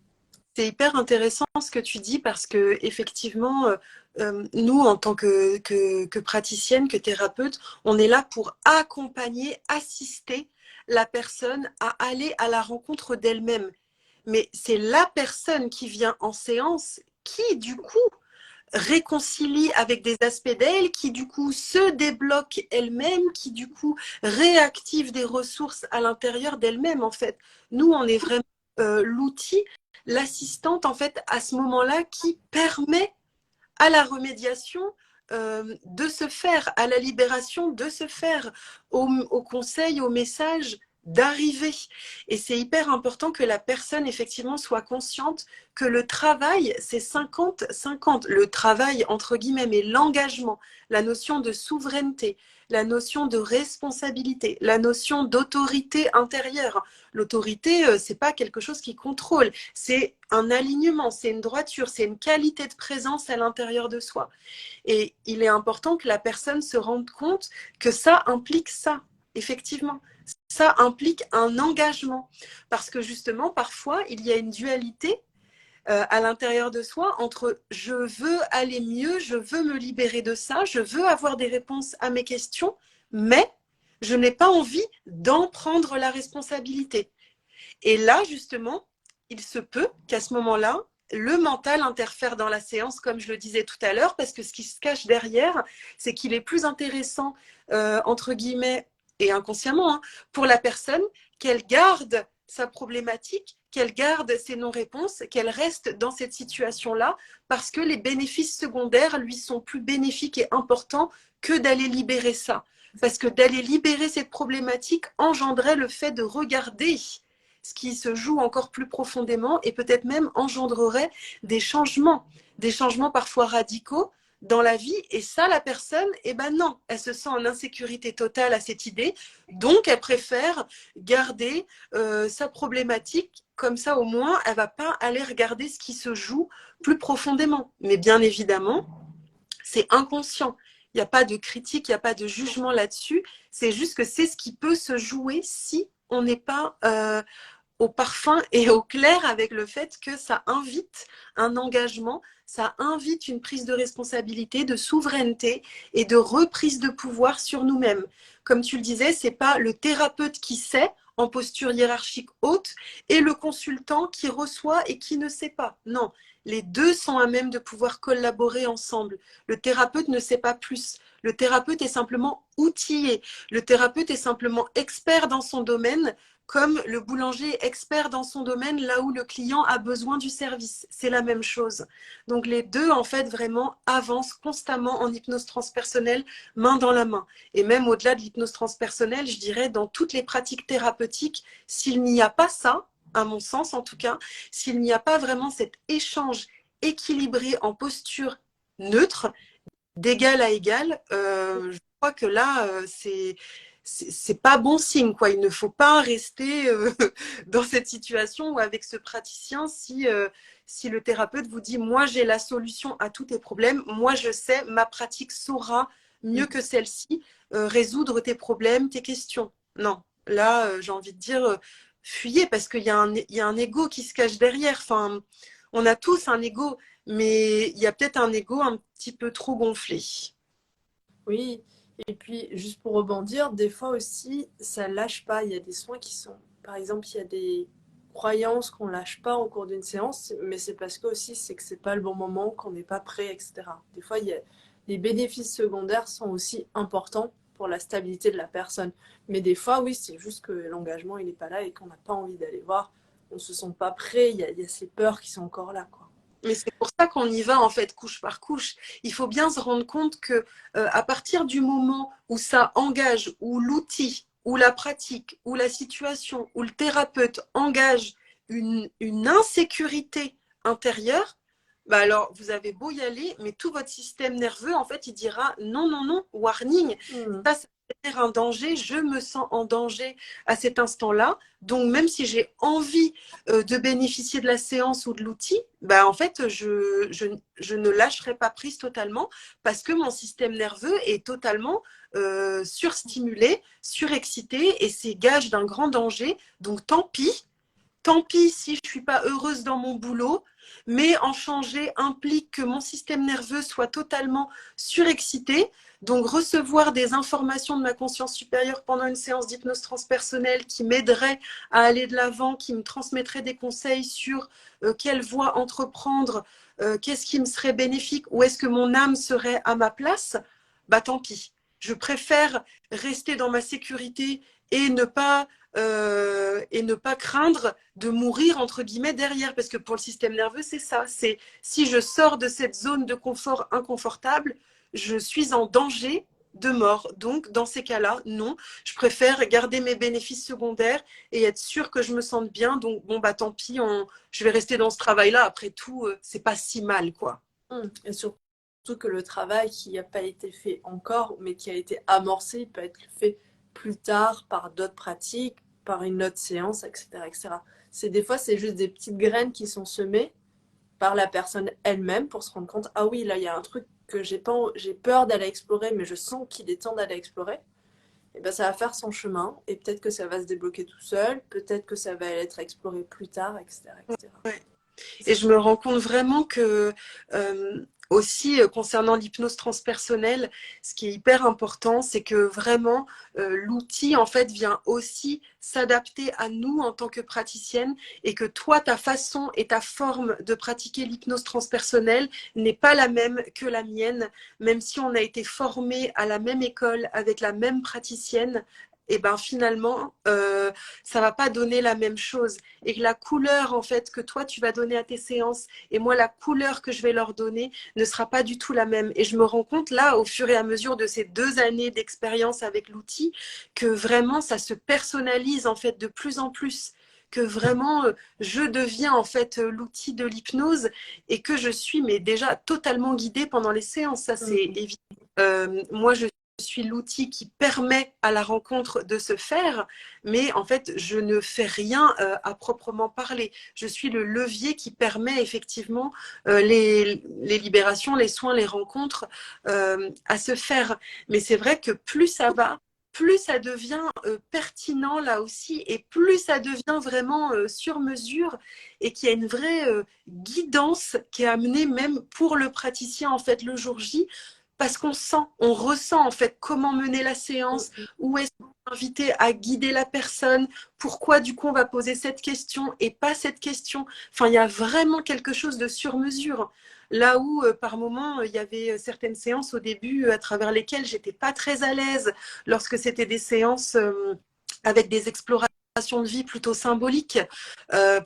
C'est hyper intéressant ce que tu dis parce que effectivement, nous, en tant que praticienne, que thérapeute, on est là pour accompagner, assister la personne à aller à la rencontre d'elle-même. Mais c'est la personne qui vient en séance qui, du coup, réconcilie avec des aspects d'elle, qui du coup se débloque elle-même, qui du coup réactive des ressources à l'intérieur d'elle-même en fait. Nous, on est vraiment l'outil, l'assistante en fait à ce moment-là qui permet à la remédiation de se faire, à la libération de se faire, au conseil, au message d'arriver. Et c'est hyper important que la personne effectivement soit consciente que le travail, c'est 50-50. Le travail, entre guillemets, mais l'engagement, la notion de souveraineté, la notion de responsabilité, la notion d'autorité intérieure. L'autorité, c'est pas quelque chose qui contrôle, c'est un alignement, c'est une droiture, c'est une qualité de présence à l'intérieur de soi. Et il est important que la personne se rende compte que ça implique ça, effectivement. Ça implique un engagement. Parce que justement, parfois, il y a une dualité à l'intérieur de soi entre je veux aller mieux, je veux me libérer de ça, je veux avoir des réponses à mes questions, mais je n'ai pas envie d'en prendre la responsabilité. Et là, justement, il se peut qu'à ce moment-là, le mental interfère dans la séance, comme je le disais tout à l'heure, parce que ce qui se cache derrière, c'est qu'il est plus intéressant, entre guillemets, et inconsciemment, hein, pour la personne, qu'elle garde sa problématique, qu'elle garde ses non-réponses, qu'elle reste dans cette situation-là, parce que les bénéfices secondaires lui sont plus bénéfiques et importants que d'aller libérer ça. Parce que d'aller libérer cette problématique engendrait le fait de regarder ce qui se joue encore plus profondément et peut-être même engendrerait des changements parfois radicaux dans la vie. Et ça, la personne, eh ben non, elle se sent en insécurité totale à cette idée. Donc, elle préfère garder sa problématique. Comme ça, au moins, elle va pas aller regarder ce qui se joue plus profondément. Mais bien évidemment, c'est inconscient. Il n'y a pas de critique, il n'y a pas de jugement là-dessus. C'est juste que c'est ce qui peut se jouer si on n'est pas au parfum et au clair avec le fait que ça invite un engagement, ça invite une prise de responsabilité, de souveraineté et de reprise de pouvoir sur nous-mêmes. Comme tu le disais, c'est pas le thérapeute qui sait en posture hiérarchique haute et le consultant qui reçoit et qui ne sait pas. Non, les deux sont à même de pouvoir collaborer ensemble. Le thérapeute ne sait pas plus. Le thérapeute est simplement outillé. Le thérapeute est simplement expert dans son domaine, comme le boulanger est expert dans son domaine là où le client a besoin du service. C'est la même chose. Donc les deux, en fait, vraiment avancent constamment en hypnose transpersonnelle, main dans la main. Et même au-delà de l'hypnose transpersonnelle, je dirais, dans toutes les pratiques thérapeutiques, s'il n'y a pas ça, à mon sens en tout cas, s'il n'y a pas vraiment cet échange équilibré en posture neutre, d'égal à égal, je crois que là, c'est pas bon signe, quoi. Il ne faut pas rester dans cette situation ou avec ce praticien si le thérapeute vous dit moi j'ai la solution à tous tes problèmes, moi je sais, ma pratique saura mieux que celle-ci résoudre tes problèmes, tes questions. Non, là j'ai envie de dire fuyez parce qu'il y a un ego qui se cache derrière. Enfin, on a tous un ego, mais il y a peut-être un ego un petit peu trop gonflé. Oui, et puis juste pour rebondir, des fois aussi, ça lâche pas. Il y a des soins qui sont, par exemple, il y a des croyances qu'on lâche pas au cours d'une séance, mais c'est parce que aussi c'est que c'est pas le bon moment, qu'on n'est pas prêt, etc. Des fois, les bénéfices secondaires sont aussi importants pour la stabilité de la personne. Mais des fois, oui, c'est juste que l'engagement, il n'est pas là et qu'on n'a pas envie d'aller voir. On ne se sent pas prêt, il y a ces peurs qui sont encore là, quoi. Mais c'est pour ça qu'on y va en fait couche par couche. Il faut bien se rendre compte que à partir du moment où ça engage, où l'outil, ou la pratique, ou la situation, ou le thérapeute engage une insécurité intérieure, bah alors vous avez beau y aller, mais tout votre système nerveux en fait il dira non, non, non, warning. Ça veut dire un danger, je me sens en danger à cet instant-là. Donc même si j'ai envie de bénéficier de la séance ou de l'outil, bah en fait, je ne lâcherai pas prise totalement parce que mon système nerveux est totalement surstimulé, surexcité et c'est gage d'un grand danger. Donc tant pis si je ne suis pas heureuse dans mon boulot, mais en changer implique que mon système nerveux soit totalement surexcité. Donc, recevoir des informations de ma conscience supérieure pendant une séance d'hypnose transpersonnelle qui m'aiderait à aller de l'avant, qui me transmettrait des conseils sur quelle voie entreprendre, qu'est-ce qui me serait bénéfique, où est-ce que mon âme serait à ma place, bah tant pis. Je préfère rester dans ma sécurité et ne pas craindre de mourir entre guillemets derrière, parce que pour le système nerveux c'est ça, c'est si je sors de cette zone de confort inconfortable, je suis en danger de mort. Donc dans ces cas-là, non, je préfère garder mes bénéfices secondaires et être sûre que je me sente bien. Donc bon bah tant pis, je vais rester dans ce travail-là. Après tout, c'est pas si mal quoi. Et surtout que le travail qui n'a pas été fait encore, mais qui a été amorcé, il peut être fait plus tard par d'autres pratiques, par une autre séance, etc., etc. Des fois, c'est juste des petites graines qui sont semées par la personne elle-même pour se rendre compte, ah oui, là, il y a un truc que j'ai peur d'aller explorer, mais je sens qu'il est temps d'aller explorer. Et ben, ça va faire son chemin et peut-être que ça va se débloquer tout seul, peut-être que ça va être exploré plus tard, etc., etc. Ouais. Et je me rends compte vraiment que aussi concernant l'hypnose transpersonnelle, ce qui est hyper important, c'est que vraiment l'outil en fait vient aussi s'adapter à nous en tant que praticienne et que toi, ta façon et ta forme de pratiquer l'hypnose transpersonnelle n'est pas la même que la mienne, même si on a été formé à la même école avec la même praticienne. Et ben finalement, ça va pas donner la même chose. Et que la couleur en fait que toi tu vas donner à tes séances et moi la couleur que je vais leur donner ne sera pas du tout la même. Et je me rends compte là au fur et à mesure de ces 2 années d'expérience avec l'outil que vraiment ça se personnalise en fait de plus en plus, que vraiment je deviens en fait l'outil de l'hypnose et que je suis mais déjà totalement guidée pendant les séances. Ça c'est évident. Moi je suis l'outil qui permet à la rencontre de se faire, mais en fait, je ne fais rien à proprement parler. Je suis le levier qui permet effectivement les libérations, les soins, les rencontres à se faire. Mais c'est vrai que plus ça va, plus ça devient pertinent là aussi, et plus ça devient vraiment sur mesure, et qu'il y a une vraie guidance qui est amenée même pour le praticien en fait le jour J, parce qu'on sent, on ressent en fait comment mener la séance, où est-ce qu'on est invité à guider la personne, pourquoi du coup on va poser cette question et pas cette question. Enfin, il y a vraiment quelque chose de sur mesure. Là où par moment il y avait certaines séances au début à travers lesquelles j'étais pas très à l'aise lorsque c'était des séances avec des explorations de vie plutôt symboliques.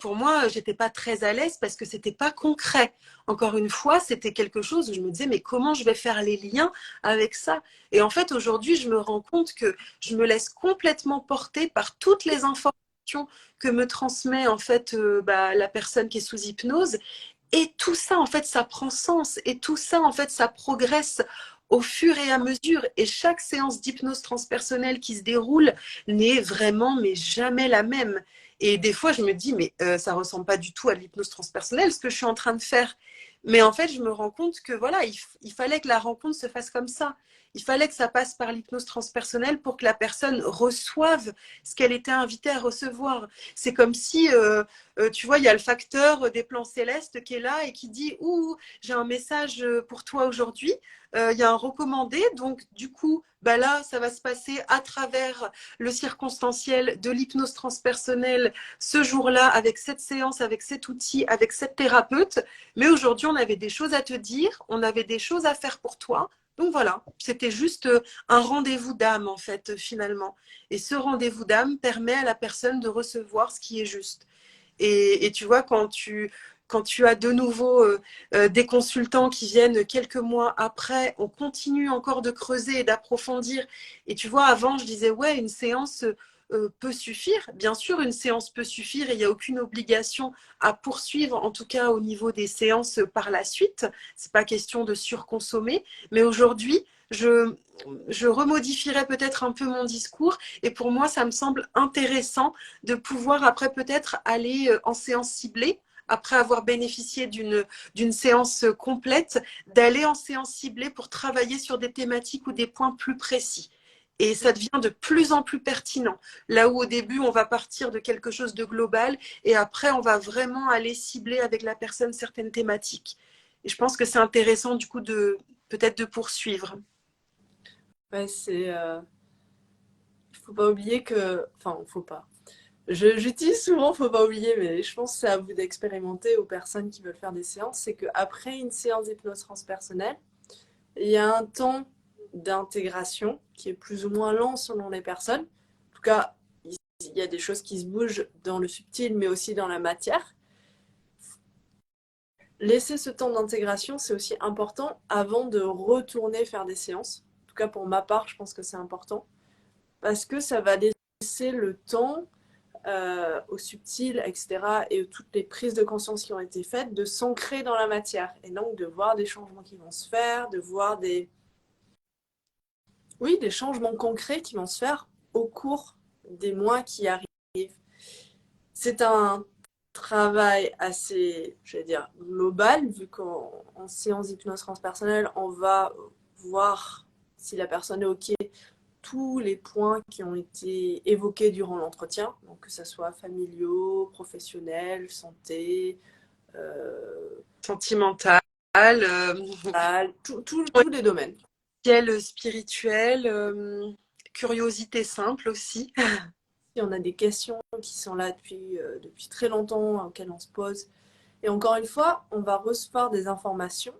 Pour moi, j'étais pas très à l'aise parce que c'était pas concret. Encore une fois, c'était quelque chose où je me disais mais comment je vais faire les liens avec ça? Et en fait, aujourd'hui, je me rends compte que je me laisse complètement porter par toutes les informations que me transmet en fait la personne qui est sous hypnose. Et tout ça, en fait, ça prend sens. Et tout ça, en fait, ça progresse au fur et à mesure. Et chaque séance d'hypnose transpersonnelle qui se déroule n'est vraiment, mais jamais la même. Et des fois, je me dis, mais ça ressemble pas du tout à l'hypnose transpersonnelle, ce que je suis en train de faire. Mais en fait, je me rends compte que voilà, il fallait que la rencontre se fasse comme ça. Il fallait que ça passe par l'hypnose transpersonnelle pour que la personne reçoive ce qu'elle était invitée à recevoir. C'est comme si, tu vois, il y a le facteur des plans célestes qui est là et qui dit, ouh, j'ai un message pour toi aujourd'hui. Il y a un recommandé, donc du coup, bah là, ça va se passer à travers le circonstanciel de l'hypnose transpersonnelle ce jour-là, avec cette séance, avec cet outil, avec cette thérapeute. Mais aujourd'hui, on avait des choses à te dire, on avait des choses à faire pour toi. Donc voilà, c'était juste un rendez-vous d'âme en fait finalement. Et ce rendez-vous d'âme permet à la personne de recevoir ce qui est juste. Et tu vois, quand tu as de nouveau des consultants qui viennent quelques mois après, on continue encore de creuser et d'approfondir. Et tu vois, avant, je disais, ouais, une séance peut suffire. Bien sûr, une séance peut suffire et il n'y a aucune obligation à poursuivre, en tout cas au niveau des séances par la suite. C'est pas question de surconsommer. Mais aujourd'hui, je remodifierais peut-être un peu mon discours. Et pour moi, ça me semble intéressant de pouvoir après peut-être aller en séance ciblée, après avoir bénéficié d'une séance complète, d'aller en séance ciblée pour travailler sur des thématiques ou des points plus précis. Et ça devient de plus en plus pertinent. Là où au début, on va partir de quelque chose de global et après, on va vraiment aller cibler avec la personne certaines thématiques. Et je pense que c'est intéressant du coup de peut-être de poursuivre. Ouais, faut pas oublier que, enfin, faut pas. J'utilise souvent, faut pas oublier, mais je pense que c'est à vous d'expérimenter aux personnes qui veulent faire des séances. C'est qu'après une séance d'hypnose transpersonnelle, il y a un temps d'intégration qui est plus ou moins lent selon les personnes. En tout cas, il y a des choses qui se bougent dans le subtil, mais aussi dans la matière. Laisser ce temps d'intégration, c'est aussi important avant de retourner faire des séances. En tout cas, pour ma part, je pense que c'est important. Parce que ça va laisser le temps au subtil, etc., et toutes les prises de conscience qui ont été faites, de s'ancrer dans la matière. Et donc de voir des changements qui vont se faire, de voir des changements concrets qui vont se faire au cours des mois qui arrivent. C'est un travail assez, je vais dire, global, vu qu'en séance d'hypnose transpersonnelle, on va voir si la personne est OK, tous les points qui ont été évoqués durant l'entretien, donc que ce soit familiaux, professionnels, santé, Sentimental, tous les domaines. spirituel, curiosité simple aussi. Si on a des questions qui sont là depuis très longtemps, auxquelles on se pose. Et encore une fois, on va recevoir des informations,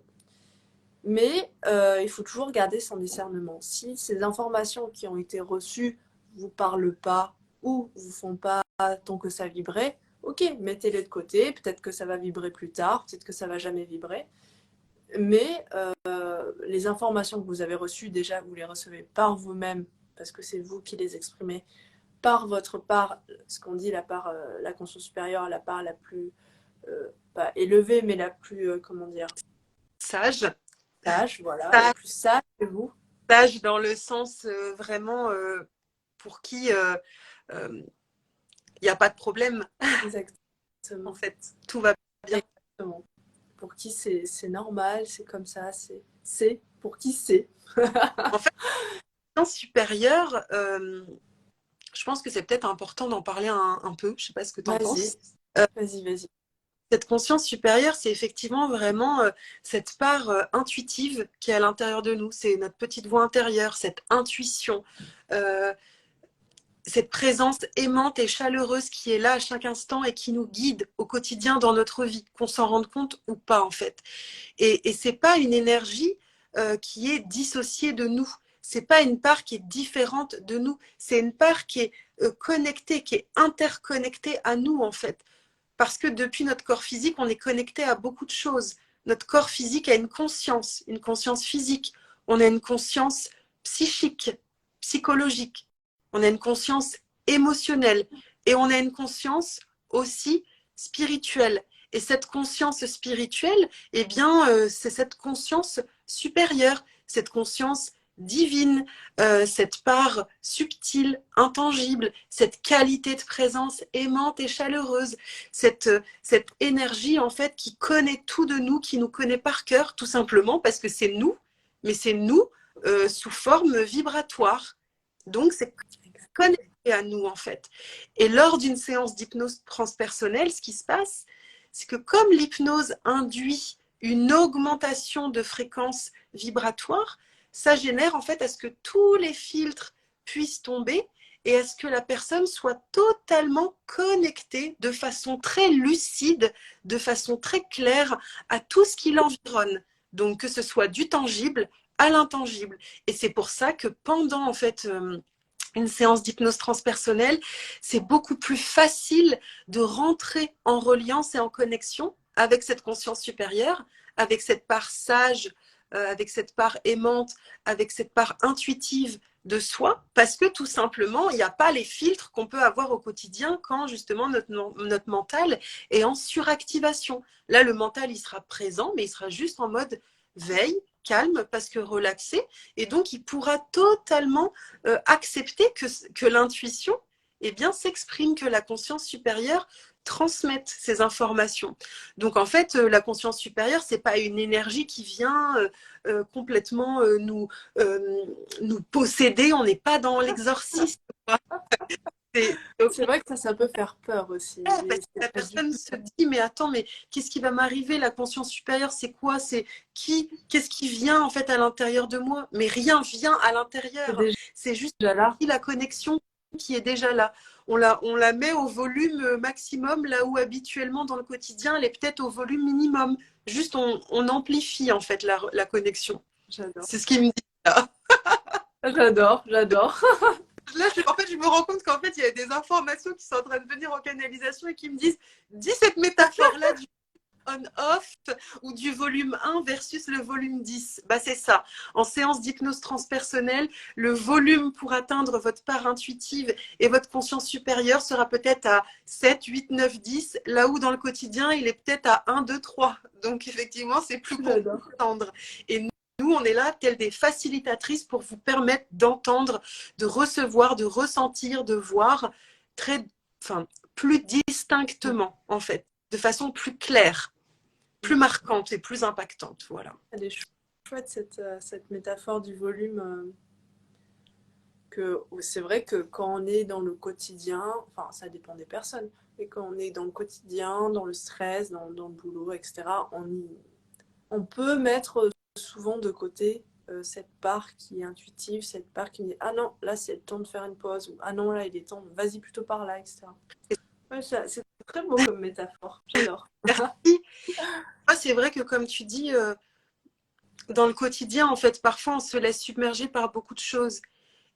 mais il faut toujours garder son discernement. Si ces informations qui ont été reçues ne vous parlent pas ou ne vous font pas tant que ça vibrait, ok, mettez-les de côté. Peut-être que ça va vibrer plus tard, peut-être que ça va jamais vibrer. Mais les informations que vous avez reçues, déjà, vous les recevez par vous-même, parce que c'est vous qui les exprimez, par votre part, ce qu'on dit, la conscience supérieure, la part la plus, pas élevée, mais la plus, comment dire, Sage. sage, voilà, la Sage, plus sage que vous. sage dans le sens vraiment pour qui il n'y a pas de problème. En Exactement. fait, tout va bien. Exactement. Pour qui c'est normal, c'est comme ça, c'est pour qui c'est. En fait, supérieur, je pense que c'est peut-être important d'en parler un peu. Je ne sais pas ce que tu en Vas-y, penses. vas-y. Cette conscience supérieure, c'est effectivement vraiment cette part intuitive qui est à l'intérieur de nous. C'est notre petite voix intérieure, cette intuition, euh, cette présence aimante et chaleureuse qui est là à chaque instant et qui nous guide au quotidien dans notre vie, qu'on s'en rende compte ou pas en fait. Et c'est pas une énergie qui est dissociée de nous. C'est pas une part qui est différente de nous. C'est une part qui est connectée, qui est interconnectée à nous en fait. Parce que depuis notre corps physique, on est connecté à beaucoup de choses. Notre corps physique a une conscience physique. On a une conscience psychique, psychologique. On a une conscience émotionnelle. Et on a une conscience aussi spirituelle. Et cette conscience spirituelle, eh bien, c'est cette conscience supérieure, cette conscience divine, cette part subtile, intangible, cette qualité de présence aimante et chaleureuse, cette énergie en fait qui connaît tout de nous, qui nous connaît par cœur, tout simplement parce que c'est nous, mais c'est nous sous forme vibratoire. Donc c'est connecté à nous en fait. Et lors d'une séance d'hypnose transpersonnelle, ce qui se passe, c'est que comme l'hypnose induit une augmentation de fréquence vibratoire, ça génère en fait à ce que tous les filtres puissent tomber et à ce que la personne soit totalement connectée de façon très lucide, de façon très claire à tout ce qui l'environne. Donc que ce soit du tangible à l'intangible. Et c'est pour ça que pendant en fait une séance d'hypnose transpersonnelle, c'est beaucoup plus facile de rentrer en reliance et en connexion avec cette conscience supérieure, avec cette part sage, avec cette part aimante, avec cette part intuitive de soi, parce que tout simplement, il n'y a pas les filtres qu'on peut avoir au quotidien quand justement notre mental est en suractivation. Là, le mental, il sera présent, mais il sera juste en mode veille, calme, parce que relaxé, et donc il pourra totalement accepter que l'intuition eh bien, s'exprime, que la conscience supérieure transmette ces informations. Donc en fait, la conscience supérieure, c'est pas une énergie qui vient complètement nous posséder, on n'est pas dans l'exorcisme. C'est vrai que ça peut faire peur aussi. Parce que la personne se dit, mais attends, mais qu'est-ce qui va m'arriver? La conscience supérieure, c'est quoi? C'est qui? Qu'est-ce qui vient en fait à l'intérieur de moi? Mais rien vient à l'intérieur. C'est juste là. la connexion qui est déjà là. On la met au volume maximum, là où habituellement dans le quotidien, elle est peut-être au volume minimum. Juste, on amplifie en fait la connexion. J'adore. C'est ce qui me dit là. J'adore, j'adore. Là, en fait, je me rends compte qu'en fait, il y a des informations qui sont en train de venir en canalisation et qui me disent, dis cette métaphore-là du on-off ou du volume 1 versus le volume 10. Bah, c'est ça. En séance d'hypnose transpersonnelle, le volume pour atteindre votre part intuitive et votre conscience supérieure sera peut-être à 7, 8, 9, 10, là où dans le quotidien, il est peut-être à 1, 2, 3. Donc, effectivement, c'est plus compliqué d'entendre. Et nous, on est là, telles des facilitatrices pour vous permettre d'entendre, de recevoir, de ressentir, de voir plus distinctement, en fait, de façon plus claire, plus marquante et plus impactante. Voilà. Elle est chouette cette métaphore du volume. Que c'est vrai que quand on est dans le quotidien, enfin ça dépend des personnes, mais quand on est dans le quotidien, dans le stress, dans le boulot, etc., on peut mettre souvent de côté cette part qui est intuitive, cette part qui dit ah non, là c'est le temps de faire une pause, ou ah non, là il est temps, vas-y plutôt par là, etc. Ouais, c'est très beau comme métaphore, j'adore. Merci. C'est vrai que comme tu dis, dans le quotidien, en fait, parfois on se laisse submerger par beaucoup de choses.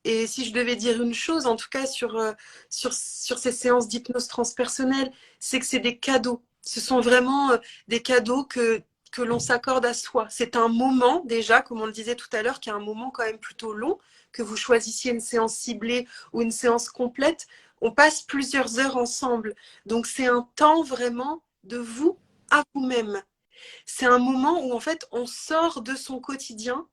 Et si je devais dire une chose, en tout cas sur ces séances d'hypnose transpersonnelle, c'est que c'est des cadeaux. Ce sont vraiment des cadeaux que l'on s'accorde à soi. C'est un moment déjà, comme on le disait tout à l'heure, qui est un moment quand même plutôt long, que vous choisissiez une séance ciblée ou une séance complète. On passe plusieurs heures ensemble. Donc c'est un temps vraiment de vous à vous-même. C'est un moment où en fait on sort de son quotidien,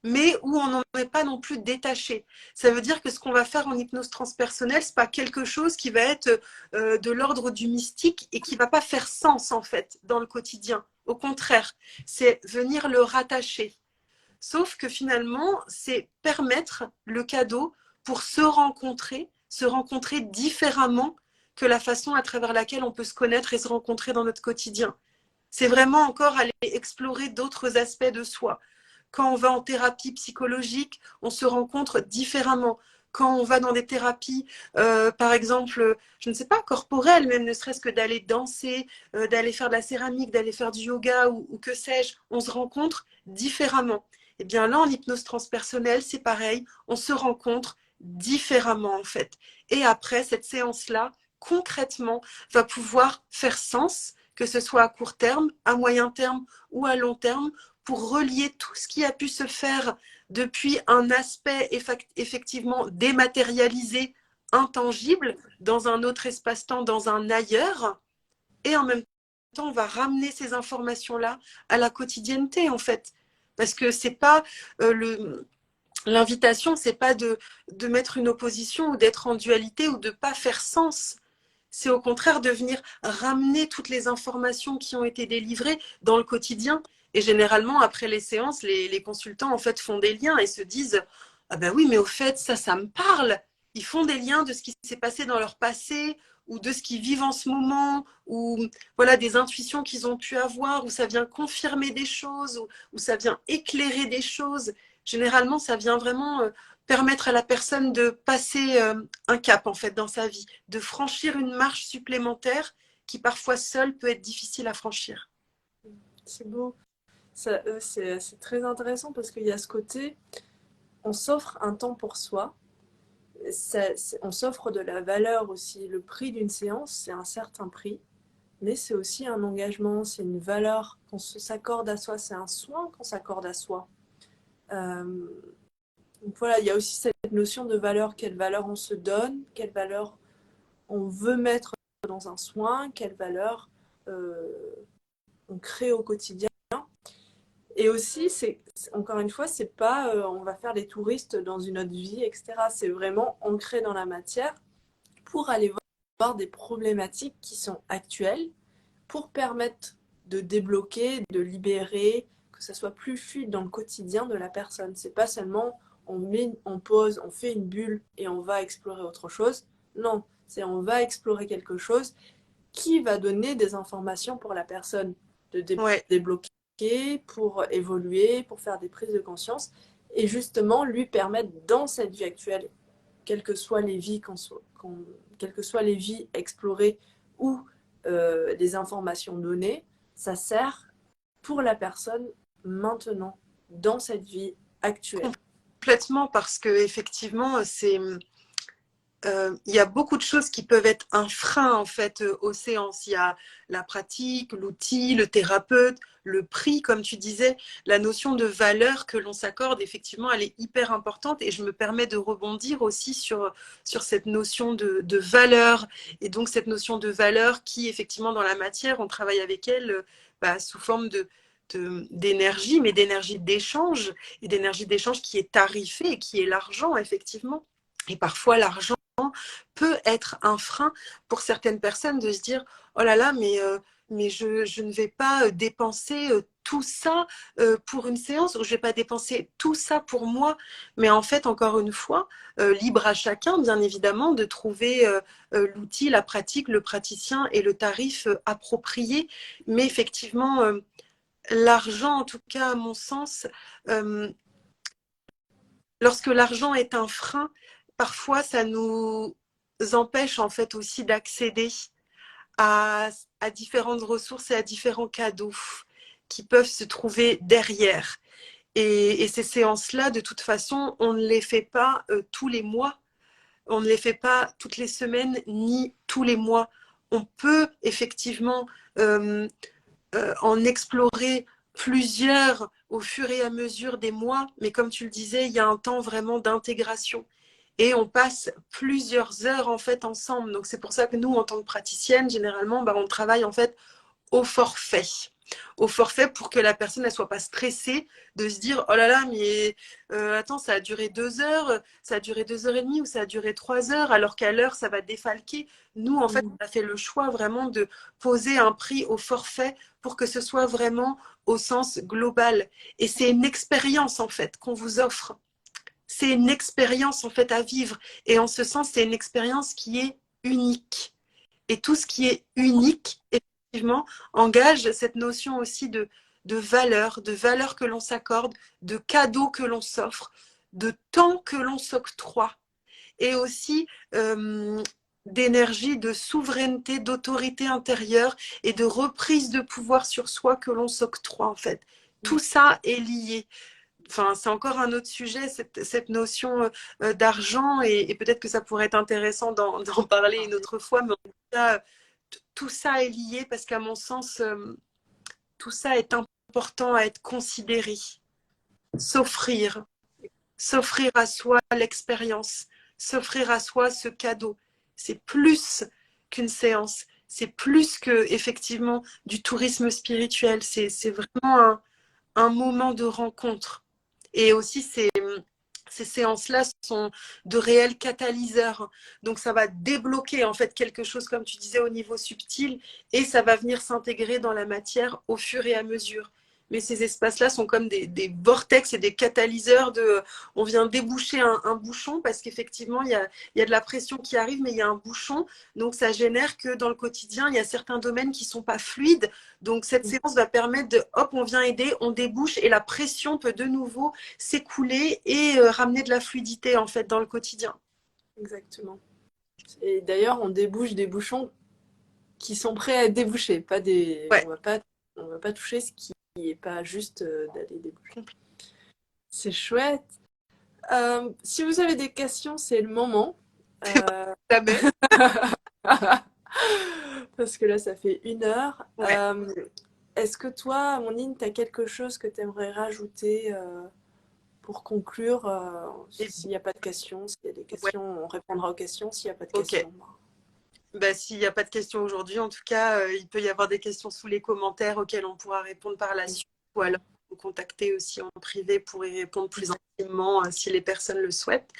mais où on n'en est pas non plus détaché. Ça veut dire que ce qu'on va faire en hypnose transpersonnelle, c'est pas quelque chose qui va être de l'ordre du mystique et qui va pas faire sens en fait dans le quotidien. Au contraire, c'est venir le rattacher. Sauf que finalement, c'est permettre le cadeau pour se rencontrer différemment que la façon à travers laquelle on peut se connaître et se rencontrer dans notre quotidien. C'est vraiment encore aller explorer d'autres aspects de soi. Quand on va en thérapie psychologique, on se rencontre différemment. Quand on va dans des thérapies, par exemple, je ne sais pas, corporelles, même ne serait-ce que d'aller danser, d'aller faire de la céramique, d'aller faire du yoga ou que sais-je, on se rencontre différemment. Et bien là, en hypnose transpersonnelle, c'est pareil, on se rencontre différemment en fait. Et après, cette séance-là, concrètement, va pouvoir faire sens, que ce soit à court terme, à moyen terme ou à long terme, pour relier tout ce qui a pu se faire depuis un aspect effectivement dématérialisé, intangible, dans un autre espace-temps, dans un ailleurs, et en même temps, on va ramener ces informations-là à la quotidienneté, en fait. Parce que c'est pas l'invitation, c'est pas de mettre une opposition ou d'être en dualité ou de pas faire sens. C'est au contraire de venir ramener toutes les informations qui ont été délivrées dans le quotidien. Et généralement, après les séances, les consultants en fait font des liens et se disent ah ben oui, mais au fait, ça me parle. Ils font des liens de ce qui s'est passé dans leur passé ou de ce qu'ils vivent en ce moment, ou voilà des intuitions qu'ils ont pu avoir, où ça vient confirmer des choses, où ça vient éclairer des choses. Généralement, ça vient vraiment permettre à la personne de passer un cap en fait dans sa vie, de franchir une marche supplémentaire qui parfois seule peut être difficile à franchir. C'est beau. C'est très intéressant parce qu'il y a ce côté, on s'offre un temps pour soi, on s'offre de la valeur aussi. Le prix d'une séance, c'est un certain prix, mais c'est aussi un engagement, c'est une valeur qu'on s'accorde à soi, c'est un soin qu'on s'accorde à soi. Euh, donc voilà, il y a aussi cette notion de valeur, quelle valeur on se donne, quelle valeur on veut mettre dans un soin, quelle valeur euh, on crée au quotidien. Et aussi, encore une fois, c'est pas on va faire les touristes dans une autre vie, etc. C'est vraiment ancré dans la matière pour aller voir des problématiques qui sont actuelles, pour permettre de débloquer, de libérer, que ça soit plus fluide dans le quotidien de la personne. C'est pas seulement on pose, on fait une bulle et on va explorer autre chose. Non, c'est on va explorer quelque chose qui va donner des informations pour la personne de Ouais. débloquer, pour évoluer, pour faire des prises de conscience et justement lui permettre dans cette vie actuelle, quelles que soient les vies, quelles que soient les vies explorées ou les informations données, ça sert pour la personne maintenant, dans cette vie actuelle. Complètement, parce que effectivement, il y a beaucoup de choses qui peuvent être un frein en fait aux séances. Il y a la pratique, l'outil, le thérapeute, le prix, comme tu disais, la notion de valeur que l'on s'accorde, effectivement, elle est hyper importante. Et je me permets de rebondir aussi sur cette notion de valeur. Et donc cette notion de valeur qui, effectivement, dans la matière, on travaille avec elle sous forme d'énergie, mais d'énergie d'échange, et d'énergie d'échange qui est tarifée et qui est l'argent, effectivement. Et parfois, l'argent peut être un frein pour certaines personnes de se dire oh là là, mais je ne vais pas dépenser tout ça pour une séance, ou je ne vais pas dépenser tout ça pour moi. Mais en fait, encore une fois, libre à chacun, bien évidemment, de trouver l'outil, la pratique, le praticien et le tarif approprié. Mais effectivement, l'argent, en tout cas à mon sens, euh, lorsque l'argent est un frein, parfois ça nous empêche en fait aussi d'accéder à, à différentes ressources et à différents cadeaux qui peuvent se trouver derrière. Et ces séances-là, de toute façon, on ne les fait pas tous les mois, on ne les fait pas toutes les semaines, ni tous les mois. On peut effectivement euh, en explorer plusieurs au fur et à mesure des mois, mais comme tu le disais, il y a un temps vraiment d'intégration. Et on passe plusieurs heures en fait ensemble. Donc c'est pour ça que nous, en tant que praticienne, généralement, on travaille en fait au forfait. Au forfait pour que la personne ne soit pas stressée de se dire oh là là, mais attends, ça a duré 2 heures, ça a duré 2 heures et demie ou ça a duré 3 heures, alors qu'à l'heure ça va défalquer. Nous, en fait, on a fait le choix vraiment de poser un prix au forfait pour que ce soit vraiment au sens global. Et c'est une expérience en fait qu'on vous offre. C'est une expérience en fait à vivre. Et en ce sens, c'est une expérience qui est unique. Et tout ce qui est unique, effectivement, engage cette notion aussi de valeur que l'on s'accorde, de cadeaux que l'on s'offre, de temps que l'on s'octroie, et aussi d'énergie, de souveraineté, d'autorité intérieure et de reprise de pouvoir sur soi que l'on s'octroie, en fait. Tout ça est lié. Enfin, c'est encore un autre sujet, cette notion d'argent, et peut-être que ça pourrait être intéressant d'en parler une autre fois, mais en tout cas, tout ça est lié parce qu'à mon sens, tout ça est important à être considéré. S'offrir, s'offrir à soi l'expérience, s'offrir à soi ce cadeau. C'est plus qu'une séance, c'est plus que effectivement du tourisme spirituel, c'est vraiment un moment de rencontre. Et aussi, ces séances-là sont de réels catalyseurs. Donc, ça va débloquer en fait quelque chose, comme tu disais, au niveau subtil, et ça va venir s'intégrer dans la matière au fur et à mesure. Mais ces espaces-là sont comme des vortex et des catalyseurs de. On vient déboucher un bouchon parce qu'effectivement, il y a de la pression qui arrive, mais il y a un bouchon. Donc, ça génère que dans le quotidien, il y a certains domaines qui ne sont pas fluides. Donc, cette séance va permettre de, hop, on vient aider, on débouche et la pression peut de nouveau s'écouler et ramener de la fluidité en fait dans le quotidien. Exactement. Et d'ailleurs, on débouche des bouchons qui sont prêts à être débouchés, pas des. Ouais, On va pas toucher ce qui et pas juste d'aller déboucher. C'est chouette. Si vous avez des questions, c'est le moment. Parce que là, ça fait 1 heure. Ouais. Est-ce que toi, Amandine, tu as quelque chose que tu aimerais rajouter pour conclure Et, s'il n'y a pas de questions, s'il y a des ouais, questions, on répondra aux questions. S'il n'y a pas de ok. questions, Bah, s'il n'y a pas de questions aujourd'hui, en tout cas, il peut y avoir des questions sous les commentaires auxquelles on pourra répondre par la suite. Ou alors vous contacter aussi en privé pour y répondre plus intimement si les personnes le souhaitent.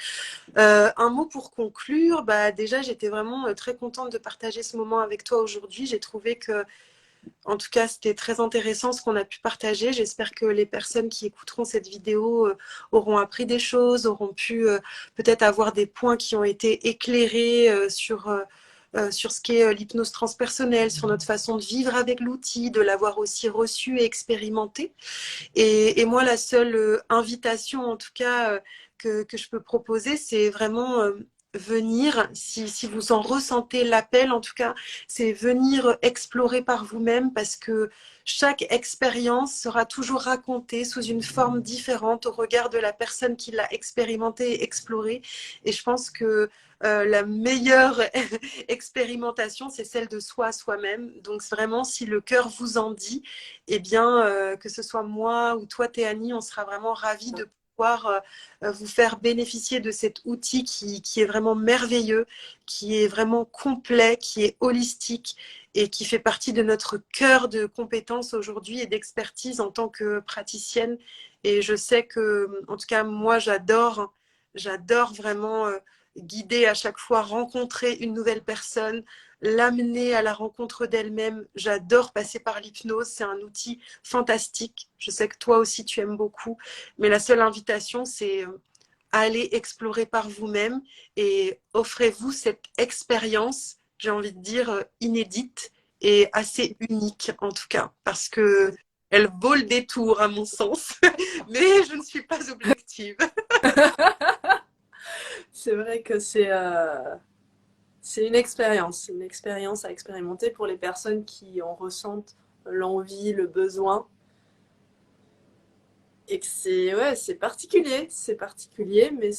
Un mot pour conclure, bah, déjà j'étais vraiment très contente de partager ce moment avec toi aujourd'hui. J'ai trouvé que, en tout cas, c'était très intéressant ce qu'on a pu partager. J'espère que les personnes qui écouteront cette vidéo auront appris des choses, auront pu peut-être avoir des points qui ont été éclairés sur ce qu'est l'hypnose transpersonnelle, sur notre façon de vivre avec l'outil, de l'avoir aussi reçu et expérimenté. Et moi, la seule invitation, en tout cas, que je peux proposer, c'est vraiment venir, si vous en ressentez l'appel, en tout cas, c'est venir explorer par vous-même parce que chaque expérience sera toujours racontée sous une forme différente au regard de la personne qui l'a expérimentée et explorée. Et je pense que la meilleure expérimentation, c'est celle de soi à soi-même. Donc vraiment, si le cœur vous en dit, eh bien, que ce soit moi ou toi, Théanie, on sera vraiment ravis de pouvoir vous faire bénéficier de cet outil qui est vraiment merveilleux, qui est vraiment complet, qui est holistique et qui fait partie de notre cœur de compétences aujourd'hui et d'expertise en tant que praticienne. Et je sais que, en tout cas, moi, j'adore vraiment guider à chaque fois, rencontrer une nouvelle personne, l'amener à la rencontre d'elle-même. J'adore passer par l'hypnose, c'est un outil fantastique. Je sais que toi aussi tu aimes beaucoup, mais la seule invitation, c'est aller explorer par vous-même et offrez-vous cette expérience, j'ai envie de dire, inédite et assez unique en tout cas, parce que elle vaut le détour à mon sens, mais je ne suis pas objective. c'est vrai que c'est une expérience à expérimenter pour les personnes qui en ressentent l'envie, le besoin. Et que c'est particulier, mais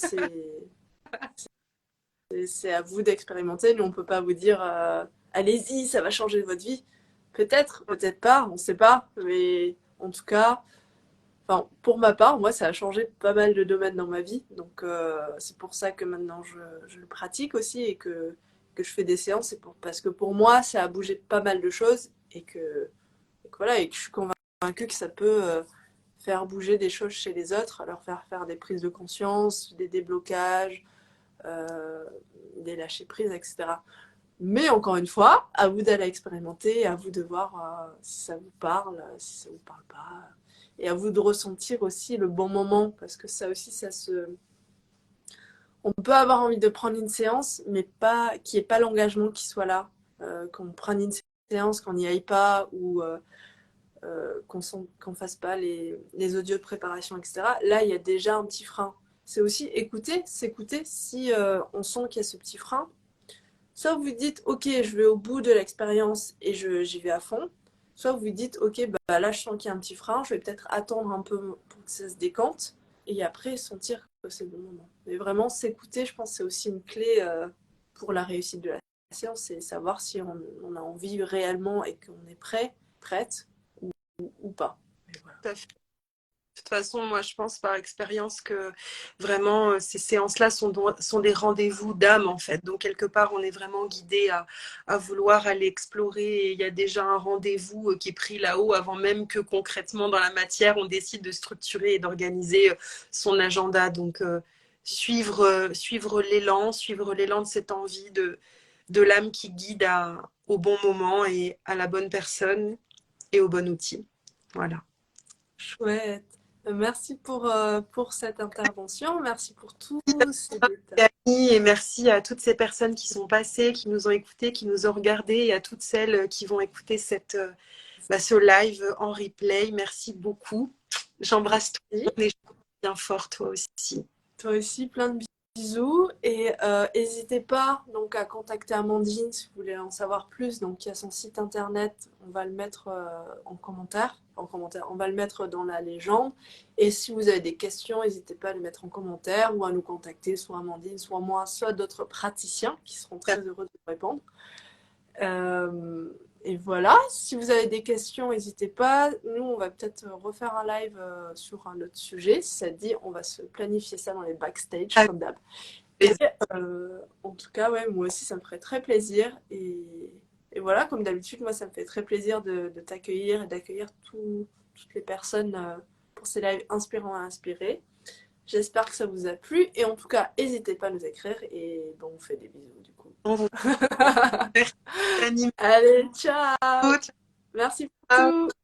c'est à vous d'expérimenter. Nous, on peut pas vous dire allez-y, ça va changer votre vie. Peut-être, peut-être pas, on ne sait pas. Mais en tout cas, enfin, pour ma part, moi, ça a changé pas mal de domaines dans ma vie. Donc, c'est pour ça que maintenant, je le pratique aussi et que je fais des séances. Parce que pour moi, ça a bougé pas mal de choses voilà, et que je suis convaincue que ça peut faire bouger des choses chez les autres, leur faire faire des prises de conscience, des déblocages, euh, des lâcher prises, etc. Mais encore une fois, à vous d'aller expérimenter, à vous de voir si ça vous parle, si ça vous parle pas, et à vous de ressentir aussi le bon moment, parce que ça aussi, on peut avoir envie de prendre une séance, mais pas qu'il n'y ait pas l'engagement qui soit là, qu'on prenne une séance, qu'on n'y aille pas, ou qu'on fasse pas les audios de préparation, etc. Là, il y a déjà un petit frein. C'est aussi écouter, s'écouter si on sent qu'il y a ce petit frein. Soit vous dites, ok, je vais au bout de l'expérience et j'y vais à fond. Soit vous dites, ok, bah là je sens qu'il y a un petit frein, je vais peut-être attendre un peu pour que ça se décante et après sentir que c'est le bon moment. Mais vraiment s'écouter, je pense que c'est aussi une clé pour la réussite de la séance, c'est savoir si on a envie réellement et qu'on est prêt, prête ou pas. Mais voilà. Tout à fait. De toute façon, moi, je pense par expérience que vraiment, ces séances-là sont des rendez-vous d'âme, en fait. Donc, quelque part, on est vraiment guidé à vouloir aller explorer. Et il y a déjà un rendez-vous qui est pris là-haut avant même que concrètement, dans la matière, on décide de structurer et d'organiser son agenda. Donc, suivre l'élan de cette envie de l'âme qui guide au bon moment et à la bonne personne et au bon outil. Voilà. Chouette. Merci pour cette intervention. Merci pour tous ces détails. Et merci à toutes ces personnes qui sont passées, qui nous ont écoutés, qui nous ont regardés et à toutes celles qui vont écouter ce live en replay. Merci beaucoup. J'embrasse tout le monde et je te bien fort toi aussi. Toi aussi, plein de bisous et n'hésitez pas donc à contacter Amandine si vous voulez en savoir plus. Donc il y a son site internet, on va le mettre on va le mettre dans la légende. Et si vous avez des questions, n'hésitez pas à les mettre en commentaire ou à nous contacter, soit Amandine, soit moi, soit d'autres praticiens qui seront très heureux de vous répondre. Et voilà, si vous avez des questions, n'hésitez pas. Nous, on va peut-être refaire un live sur un autre sujet. Si ça te dit, on va se planifier ça dans les backstage, comme d'hab. Et en tout cas, ouais, moi aussi, ça me ferait très plaisir. Et voilà, comme d'habitude, moi, ça me fait très plaisir de t'accueillir et d'accueillir toutes les personnes pour ces lives inspirants à inspirer. J'espère que ça vous a plu. Et en tout cas, n'hésitez pas à nous écrire. Et bon, on fait des bisous, du coup. On vous Allez, ciao! Merci pour tout!